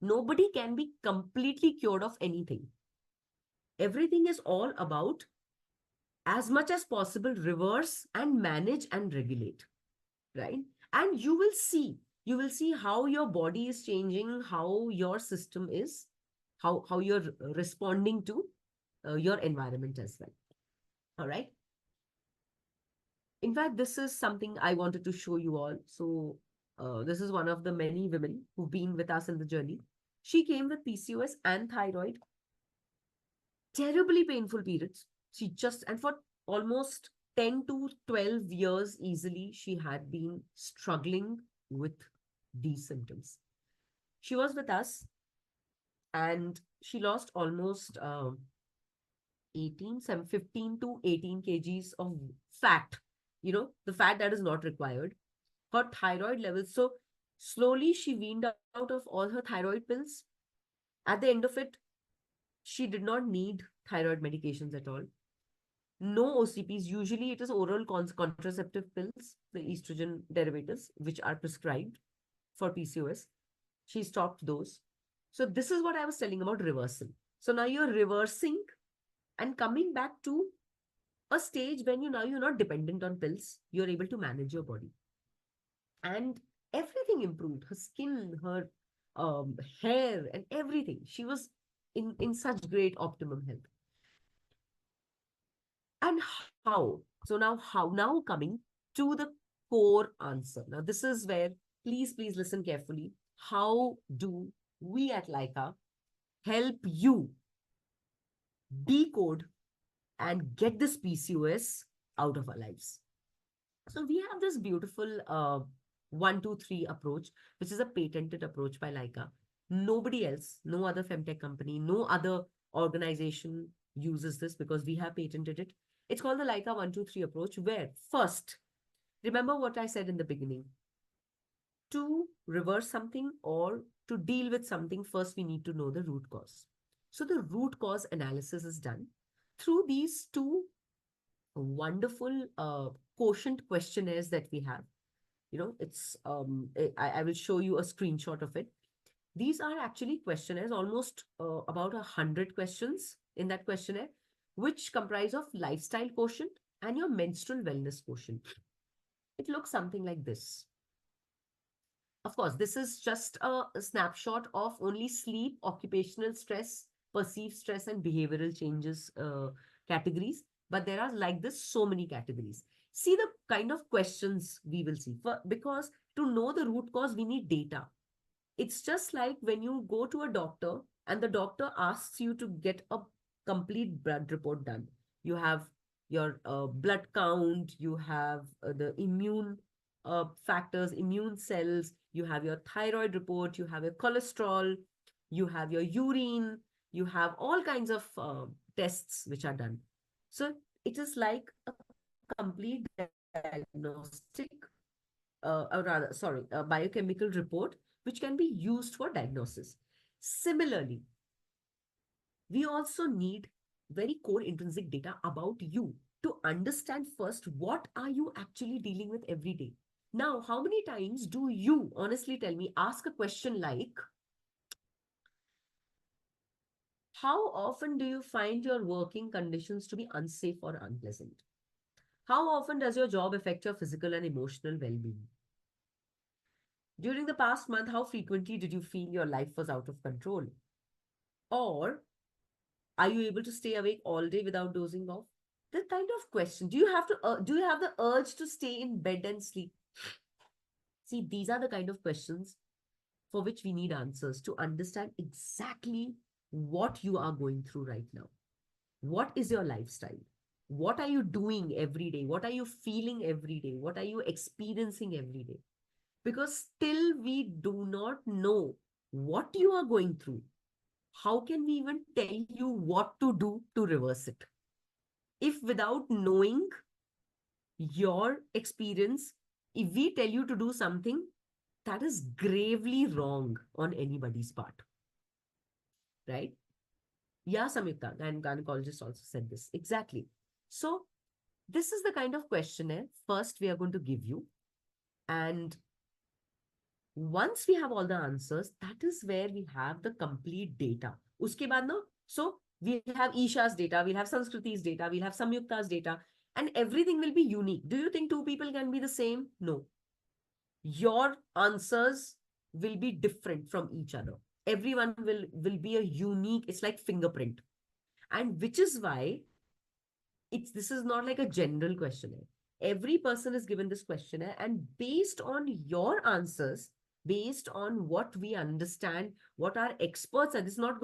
Nobody can be completely cured of anything. Everything is all about, as much as possible, reverse and manage and regulate, right? And you will see how your body is changing, how your system is, how you're responding to your environment as well. All right. In fact, this is something I wanted to show you all. So, this is one of the many women who've been with us in the journey. She came with PCOS and thyroid, terribly painful periods. She just, and for almost 10 to 12 years easily, she had been struggling with these symptoms. She was with us and she lost almost 15 to 18 kgs of fat, the fat that is not required. Her thyroid levels. So slowly she weaned out of all her thyroid pills. At the end of it, she did not need thyroid medications at all. No OCPs. Usually it is oral contraceptive pills, the estrogen derivatives, which are prescribed for PCOS. She stopped those. So this is what I was telling about reversal. So now you're reversing and coming back to a stage when you're not dependent on pills. You're able to manage your body. And everything improved. Her skin, her hair, and everything. She was in such great optimum health. And how? So now coming to the core answer. Now, this is where, please listen carefully. How do we at Laiqa help you decode and get this PCOS out of our lives? So we have this beautiful 1, 2, 3 approach, which is a patented approach by Laiqa. Nobody else, no other femtech company, no other organization uses this because we have patented it. It's called the Laiqa 1, 2, 3 approach, where first, remember what I said in the beginning. To reverse something or to deal with something, first we need to know the root cause. So the root cause analysis is done through these two wonderful quotient questionnaires that we have. It's I will show you a screenshot of it. These are actually questionnaires, almost about 100 questions in that questionnaire, which comprise of lifestyle quotient and your menstrual wellness quotient. It looks something like this. Of course, this is just a snapshot of only sleep, occupational stress, perceived stress, and behavioral changes categories. But there are like this so many categories. See the kind of questions we will see. Because to know the root cause, we need data. It's just like when you go to a doctor and the doctor asks you to get a complete blood report done. You have your blood count, you have the immune factors, immune cells, you have your thyroid report, you have your cholesterol, you have your urine, you have all kinds of tests which are done. So it is like a complete diagnostic or rather, sorry, a biochemical report which can be used for diagnosis. Similarly, we also need very core intrinsic data about you to understand first what are you actually dealing with every day. Now, how many times do you, honestly tell me, ask a question like, how often do you find your working conditions to be unsafe or unpleasant? How often does your job affect your physical and emotional well-being? During the past month, how frequently did you feel your life was out of control? Or are you able to stay awake all day without dozing off? That kind of question. Do you have the urge to stay in bed and sleep? See, these are the kind of questions for which we need answers to understand exactly what you are going through right now. What is your lifestyle? What are you doing every day? What are you feeling every day? What are you experiencing every day? Because still we do not know what you are going through. How can we even tell you what to do to reverse it? If without knowing your experience, if we tell you to do something, that is gravely wrong on anybody's part, right? Yeah, Samyukta, and gynecologist also said this. Exactly. So this is the kind of questionnaire first we are going to give you. And once we have all the answers, that is where we have the complete data. Uske baad na, so we have Isha's data, we'll have Sanskriti's data, we'll have Samyukta's data, and everything will be unique. Do you think two people can be the same? No. Your answers will be different from each other. Everyone will be a unique, it's like fingerprint. And which is why this is not like a general questionnaire. Every person is given this questionnaire, and based on your answers, based on what we understand, what our experts are, this is not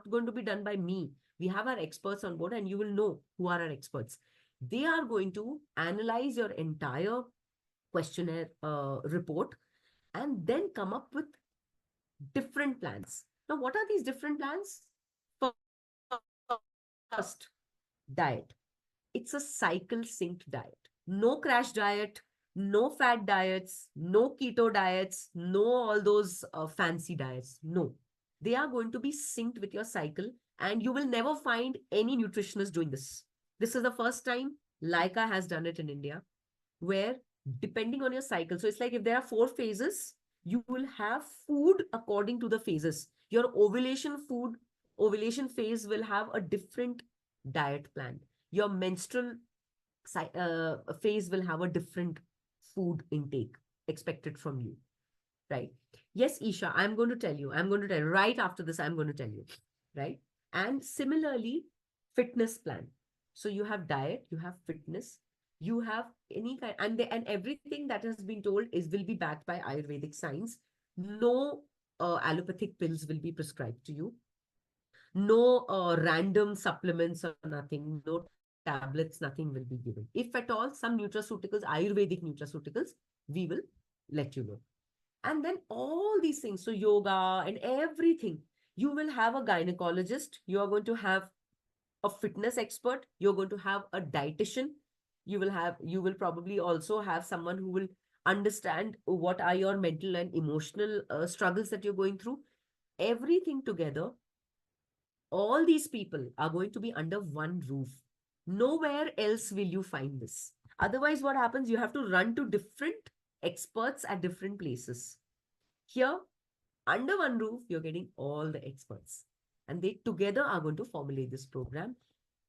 going to be done by me. We have our experts on board, and you will know who are our experts. They are going to analyze your entire questionnaire report and then come up with different plans. Now, what are these different plans? First, diet. It's a cycle synced diet. No crash diet, no fat diets, no keto diets, no all those fancy diets. No. They are going to be synced with your cycle, and you will never find any nutritionist doing this. This is the first time Laiqa has done it in India, where depending on your cycle, so it's like if there are 4 phases, you will have food according to the phases. Your ovulation phase will have a different diet plan. Your menstrual phase will have a different food intake expected from you, right? Yes, Isha, I'm going to tell you right after this, I'm going to tell you, right? And similarly, fitness plan. So you have diet, you have fitness, you have any kind, and everything that has been told is will be backed by Ayurvedic science. No allopathic pills will be prescribed to you. No random supplements or nothing, no tablets, nothing will be given. If at all, some nutraceuticals, Ayurvedic nutraceuticals, we will let you know. And then all these things, so yoga and everything, you will have a gynecologist, you are going to have a fitness expert, you're going to have a dietitian, you will probably also have someone who will understand what are your mental and emotional struggles that you're going through. Everything together, all these people are going to be under one roof. Nowhere else will you find this. Otherwise, what happens? You have to run to different experts at different places. Here, under one roof, you're getting all the experts. And they together are going to formulate this program.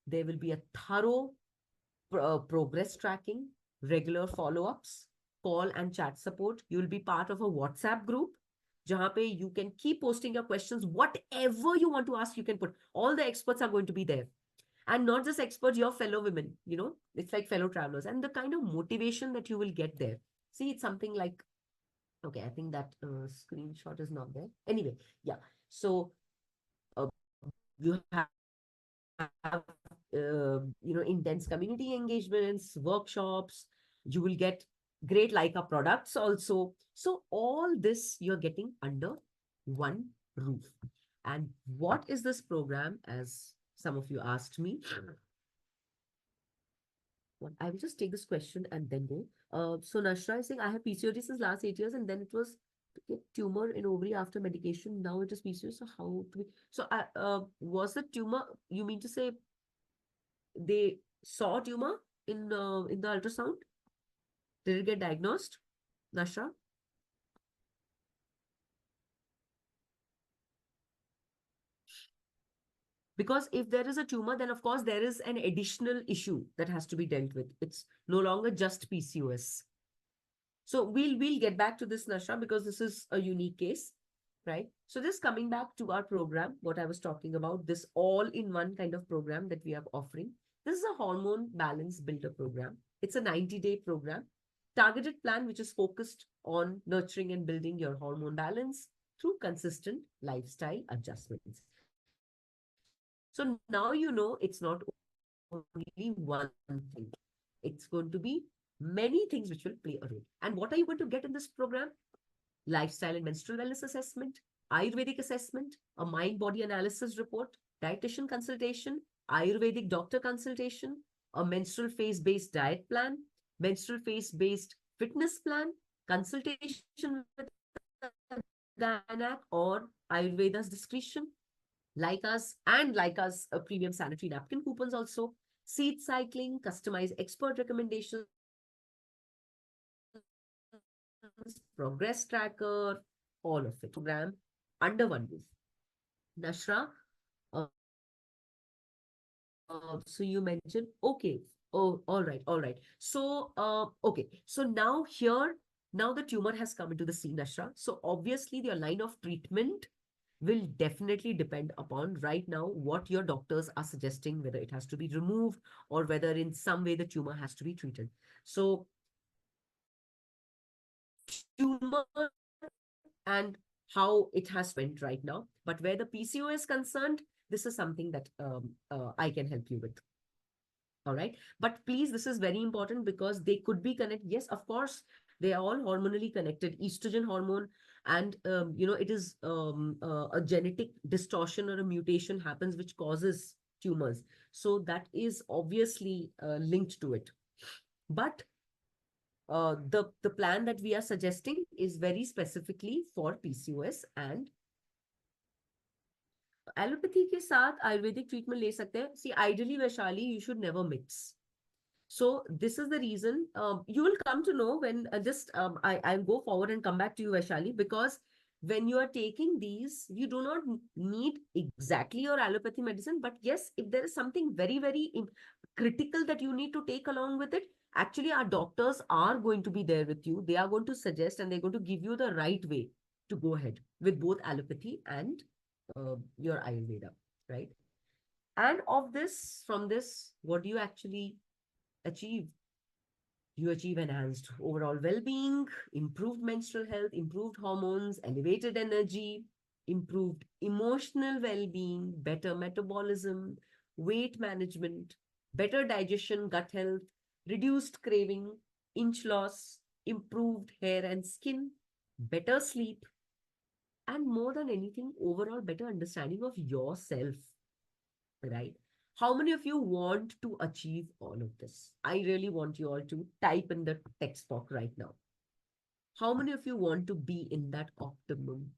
There will be a thorough progress tracking, regular follow-ups, call and chat support. You will be part of a WhatsApp group jahan pe you can keep posting your questions. Whatever you want to ask, you can put. All the experts are going to be there. And not just experts, your fellow women, it's like fellow travelers. And the kind of motivation that you will get there. See, it's something like, okay, I think that screenshot is not there. Anyway, yeah. So you have intense community engagements, workshops. You will get great Leica products also. So all this you're getting under one roof. And what is this program, as some of you asked me? I will just take this question and then go. So Nashra is saying, I have PCOD since last 8 years, and then it was tumor in ovary after medication. Now it is PCOS. So how to be? So was the tumor? You mean to say they saw tumor in the ultrasound? Did it get diagnosed, Nashra? Because if there is a tumor, then of course there is an additional issue that has to be dealt with. It's no longer just PCOS. So we'll get back to this, Nashra, because this is a unique case, right? So just coming back to our program, what I was talking about, this all-in-one kind of program that we are offering. This is a hormone balance builder program. It's a 90-day program, targeted plan, which is focused on nurturing and building your hormone balance through consistent lifestyle adjustments. So now you know it's not only one thing. It's going to be many things which will play a role. And what are you going to get in this program? Lifestyle and menstrual wellness assessment, Ayurvedic assessment, a mind-body analysis report, dietitian consultation, Ayurvedic doctor consultation, a menstrual phase-based diet plan, menstrual phase-based fitness plan, consultation with a gynac or Ayurveda's discretion, Laiqa's premium sanitary napkin coupons also, seed cycling, customized expert recommendations, progress tracker, all of it. Program under one roof. Nashra, uh, so you mentioned, okay. Oh, all right, all right. So, okay. So now the tumor has come into the scene, Nashra. So obviously your line of treatment will definitely depend upon right now what your doctors are suggesting, whether it has to be removed or whether in some way the tumor has to be treated. So tumor and how it has went right now. But where the PCO is concerned, this is something that I can help you with. All right. But please, this is very important because they could be connected. Yes, of course, they are all hormonally connected. Estrogen hormone, and it is a genetic distortion or a mutation happens which causes tumors. So that is obviously linked to it. But the plan that we are suggesting is very specifically for PCOS, and allopathy के साथ Ayurvedic treatment ले सकते हैं. See, ideally, Vaishali, you should never mix. So this is the reason you will come to know when I'll go forward and come back to you, Vaishali, because when you are taking these, you do not need exactly your allopathy medicine. But yes, if there is something very, very critical that you need to take along with it, actually our doctors are going to be there with you. They are going to suggest and they're going to give you the right way to go ahead with both allopathy and your Ayurveda, right? And from this, what do you actually achieve? You achieve enhanced overall well-being, improved menstrual health, improved hormones, elevated energy, improved emotional well-being, better metabolism, weight management, better digestion, gut health, reduced craving, inch loss, improved hair and skin, better sleep, and more than anything, overall better understanding of yourself, right? How many of you want to achieve all of this? I really want you all to type in the text box right now. How many of you want to be in that optimum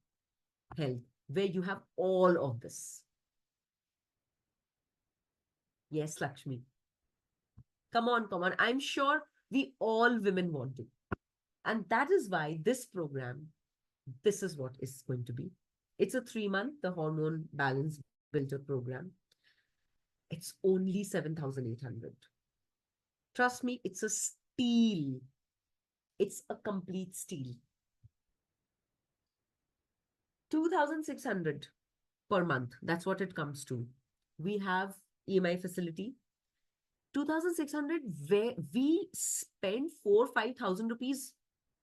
health where you have all of this? Yes, Lakshmi. Come on, come on. I'm sure we all women want to. And that is why this program, this is what is going to be. It's a 3-month, the Hormone Balance Builder program. It's only 7,800. Trust me, it's a steal. It's a complete steal. 2,600 per month. That's what it comes to. We have EMI facility. 2,600, where we spend 4-5,000 rupees,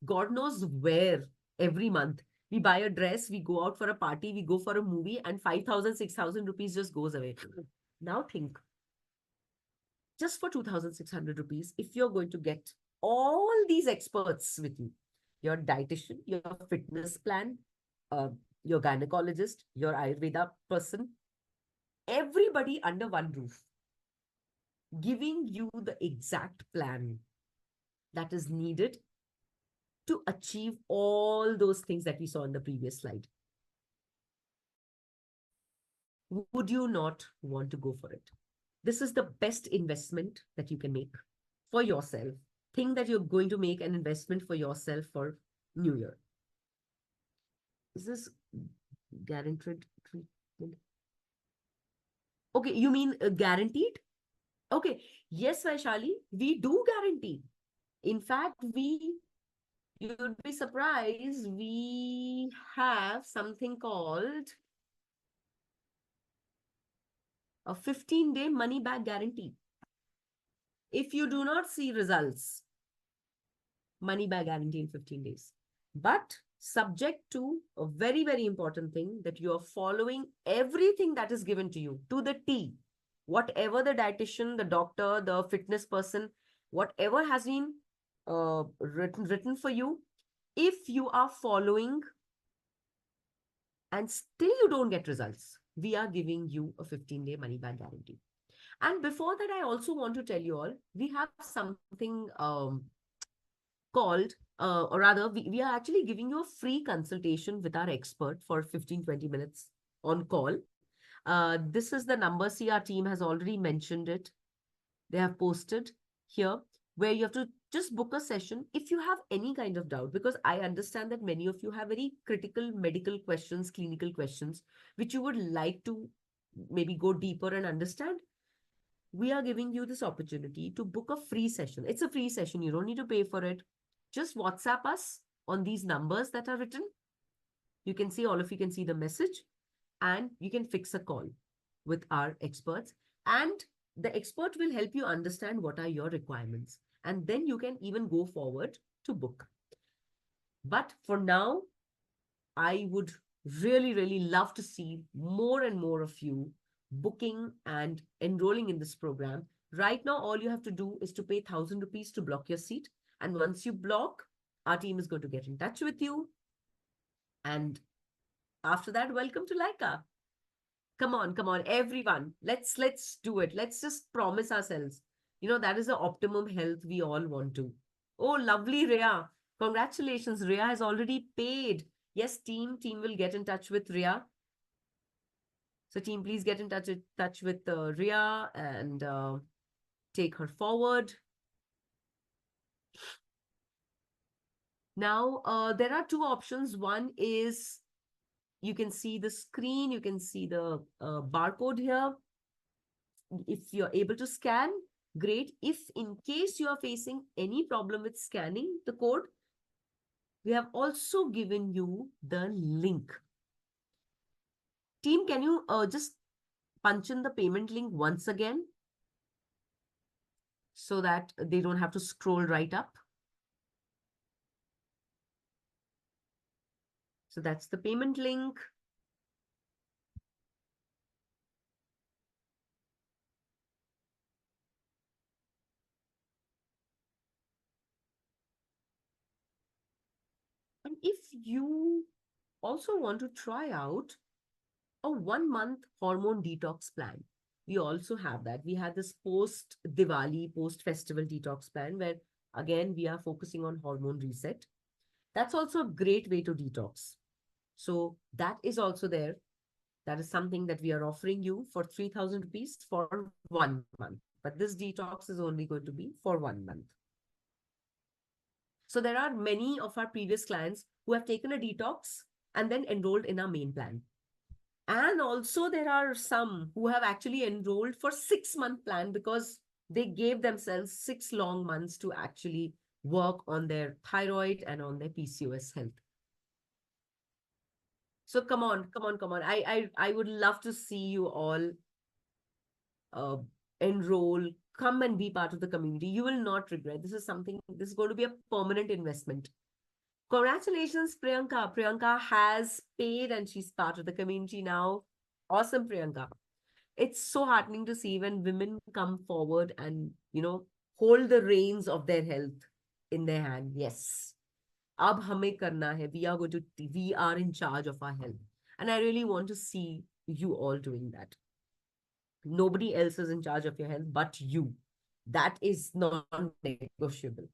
God knows where, every month. We buy a dress, we go out for a party, we go for a movie, and 5,000-6,000 rupees just goes away. Now think, just for 2,600 rupees, if you're going to get all these experts with you, your dietitian, your fitness plan, uh, your gynecologist, your Ayurveda person, everybody under one roof, giving you the exact plan that is needed to achieve all those things that we saw in the previous slide. Would you not want to go for it? This is the best investment that you can make for yourself. Think that you're going to make an investment for yourself for New Year. Is this guaranteed treatment? Okay, you mean guaranteed? Okay, yes, Vaishali, we do guarantee. In fact, you'd be surprised, we have something called a 15-day money back guarantee. If you do not see results, money back guarantee in 15 days. But subject to a very, very important thing, that you are following everything that is given to you to the T. Whatever the dietitian, the doctor, the fitness person, whatever has been written for you, if you are following and still you don't get results, we are giving you a 15-day money back guarantee. And before that, I also want to tell you all, we have something called, or rather, we are actually giving you a free consultation with our expert for 15-20 minutes on call. This is the number. See, our team has already mentioned it. They have posted here, where you have to just book a session if you have any kind of doubt, because I understand that many of you have very critical medical questions, clinical questions, which you would like to maybe go deeper and understand. We are giving you this opportunity to book a free session. It's a free session. You don't need to pay for it. Just WhatsApp us on these numbers that are written. You can see, all of you can see the message, and you can fix a call with our experts. And the expert will help you understand what are your requirements. And then you can even go forward to book. But for now, I would really, really love to see more and more of you booking and enrolling in this program. Right now, all you have to do is to pay 1,000 rupees to block your seat. And once you block, our team is going to get in touch with you. And after that, welcome to Laiqa. Come on, everyone. Let's do it. Let's just promise ourselves. That is the optimum health we all want to. Oh, lovely, Rhea. Congratulations. Rhea has already paid. Yes, team will get in touch with Rhea. So team, please get in touch with Rhea and take her forward. Now, there are two options. One is, you can see the screen, you can see the barcode here. If you're able to scan, great. If in case you are facing any problem with scanning the code, we have also given you the link. Team, can you just punch in the payment link once again, so that they don't have to scroll right up? So that's the payment link. And if you also want to try out a 1-month hormone detox plan, we also have that. We had this post Diwali, post festival detox plan, where again we are focusing on hormone reset. That's also a great way to detox. So that is also there. That is something that we are offering you for 3,000 rupees for 1 month. But this detox is only going to be for 1 month. So there are many of our previous clients who have taken a detox and then enrolled in our main plan. And also there are some who have actually enrolled for 6-month plan, because they gave themselves 6 long months to actually work on their thyroid and on their PCOS health. So come on. I would love to see you all uh, enroll, come and be part of the community. You will not regret. This is going to be a permanent investment. Congratulations, Priyanka. Priyanka has paid and she's part of the community now. Awesome, Priyanka. It's so heartening to see when women come forward and, hold the reins of their health in their hand. Yes. Ab hame karna hai. We are in charge of our health. And I really want to see you all doing that. Nobody else is in charge of your health but you. That is non-negotiable.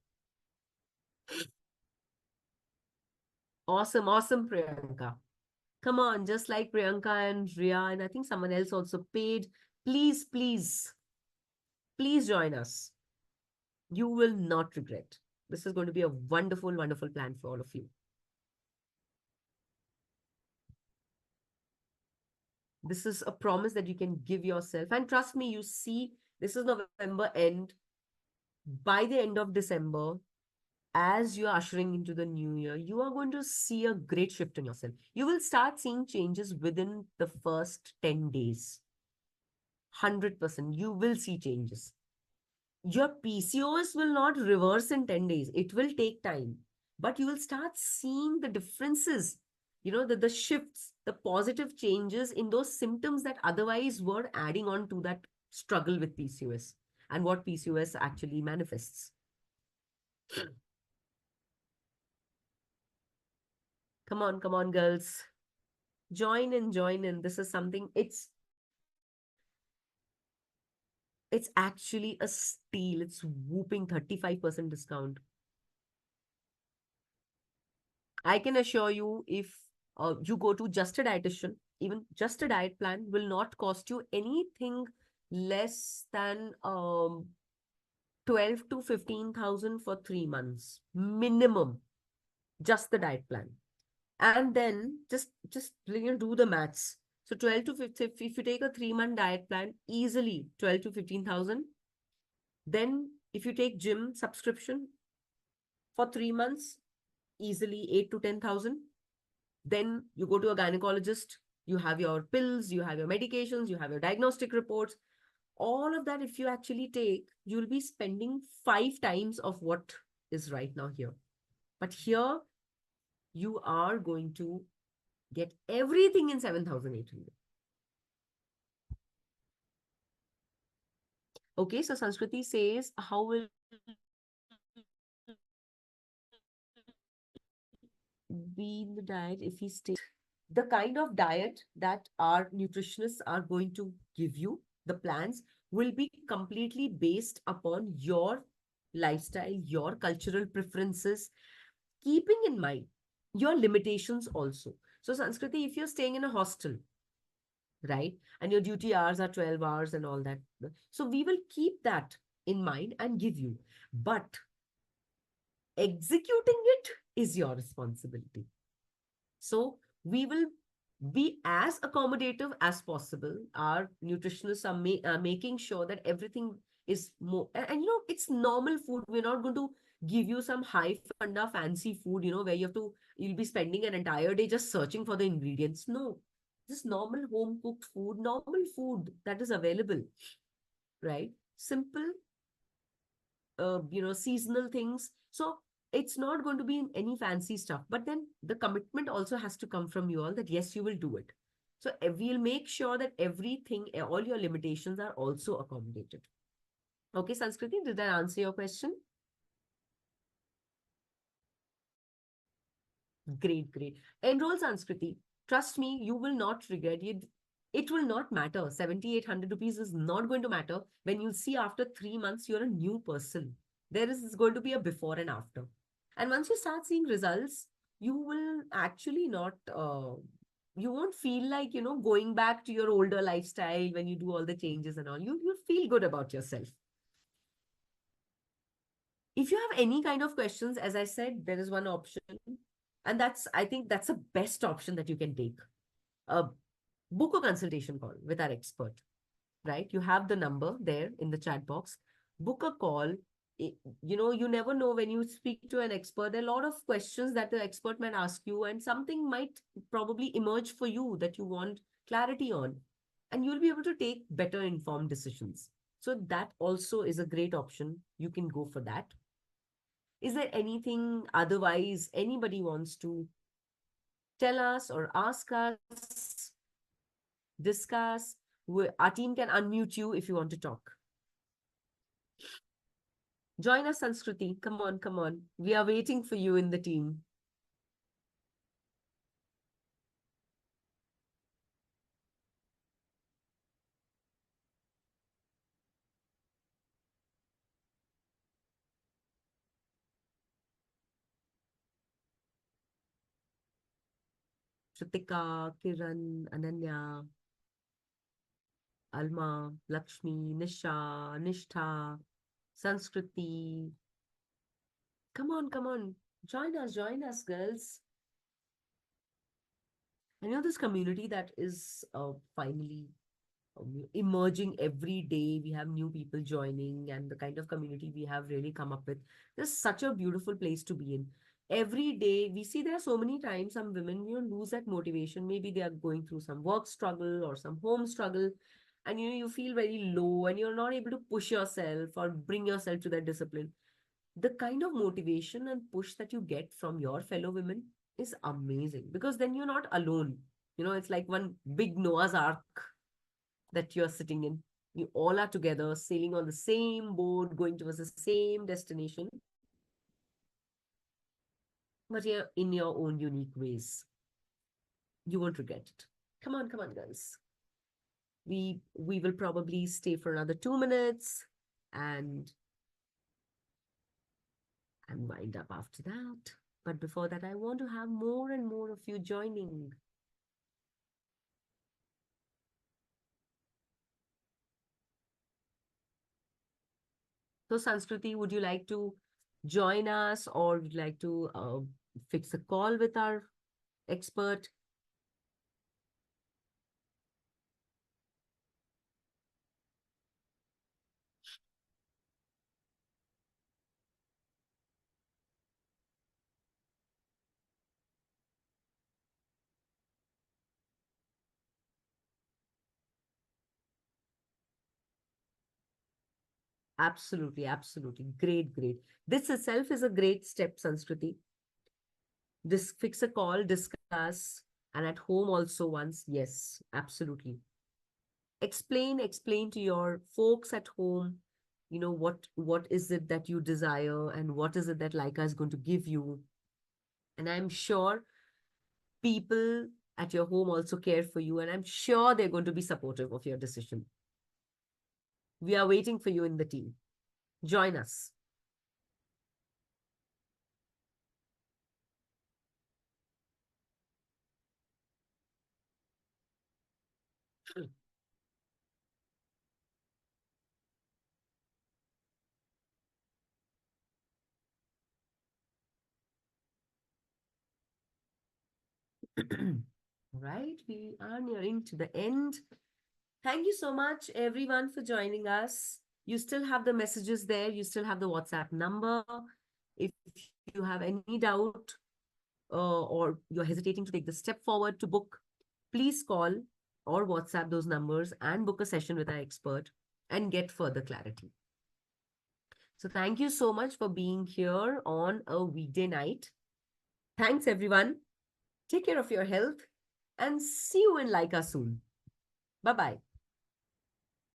Awesome, awesome, Priyanka. Come on, just like Priyanka and Ria, and I think someone else also paid. Please, please, please join us. You will not regret. This is going to be a wonderful, wonderful plan for all of you. This is a promise that you can give yourself. And trust me, you see, this is November end. By the end of December, as you're ushering into the new year, you are going to see a great shift in yourself. You will start seeing changes within the first 10 days. 100%. You will see changes. Your PCOS will not reverse in 10 days. It will take time, but you will start seeing the differences, the shifts, the positive changes in those symptoms that otherwise were adding on to that struggle with PCOS and what PCOS actually manifests. Come on, girls. Join in, join in. This is something, it's actually a steal. It's whooping 35% discount. I can assure you, if you go to just a dietitian, even just a diet plan will not cost you anything less than 12 to 15,000 for 3 months minimum, just the diet plan. And then just do the maths. So 12 to 15, if you take a 3-month diet plan, easily 12 to 15,000. Then if you take gym subscription for 3 months, easily 8 to 10,000. Then you go to a gynecologist, you have your pills, you have your medications, you have your diagnostic reports. All of that, if you actually take, you'll be spending 5 times of what is right now here. But here, you are going to get everything in 7,800. Okay, so Sanskriti says, how will be in the diet if he stays? The kind of diet that our nutritionists are going to give you, the plans, will be completely based upon your lifestyle, your cultural preferences, keeping in mind your limitations also. So, Sanskriti, if you're staying in a hostel, right, and your duty hours are 12 hours and all that, so we will keep that in mind and give you. But executing it is your responsibility. So we will be as accommodative as possible. Our nutritionists are making sure that everything is more, and it's normal food. We're not going to give you some high funda fancy food, where you'll be spending an entire day just searching for the ingredients. No, just normal home cooked food, normal food that is available, right? Simple, seasonal things. So it's not going to be any fancy stuff, but then the commitment also has to come from you all that yes, you will do it. So we'll make sure that everything, all your limitations are also accommodated. Okay, Sanskriti, did that answer your question? Great, great. Enroll, Sanskriti. Trust me, you will not regret it. It will not matter. 7,800 rupees is not going to matter when you see after 3 months you're a new person. There is going to be a before and after. And once you start seeing results, you will actually not, you won't feel like, going back to your older lifestyle when you do all the changes and all. You feel good about yourself. If you have any kind of questions, as I said, there is one option. And I think that's the best option that you can take. Book a consultation call with our expert, right? You have the number there in the chat box. Book a call. You never know when you speak to an expert. There are a lot of questions that the expert might ask you, and something might probably emerge for you that you want clarity on. and you'll be able to take better informed decisions. So that also is a great option. You can go for that. Is there anything otherwise anybody wants to tell us or ask us, discuss? Our team can unmute you if you want to talk. Join us, Sanskriti. Come on, come on. We are waiting for you in the team. Shrutika, Kiran, Ananya, Alma, Lakshmi, Nisha, Nishtha, Sanskriti. Come on, come on. Join us, girls. I know this community that is finally emerging every day. We have new people joining, and the kind of community we have really come up with. This is such a beautiful place to be in. Every day, we see there are so many times some women, lose that motivation. Maybe they are going through some work struggle or some home struggle, and you feel very low and you're not able to push yourself or bring yourself to that discipline. The kind of motivation and push that you get from your fellow women is amazing, because then you're not alone. It's like one big Noah's Ark that you're sitting in. You all are together, sailing on the same boat, going towards the same destination, but you're in your own unique ways. You won't regret it. Come on, girls. We will probably stay for another 2 minutes and wind up after that. But before that, I want to have more and more of you joining. So, Sanskriti, would you like to join us, or would you like to fix a call with our expert? Absolutely, absolutely. Great, great. This itself is a great step, Sanskriti. Fix a call, discuss, and at home also once. Yes, absolutely. Explain to your folks at home, what is it that you desire and what is it that Laiqa is going to give you. And I'm sure people at your home also care for you, and I'm sure they're going to be supportive of your decision. We are waiting for you in the team. Join us. Right, we are nearing to the end. Thank you so much, everyone, for joining us. You still have the messages there. You still have the WhatsApp number. If you have any doubt or you're hesitating to take the step forward to book, please call or WhatsApp those numbers and book a session with our expert and get further clarity. So thank you so much for being here on a weekday night. Thanks, everyone. Take care of your health and see you in Laiqa soon. Bye-bye.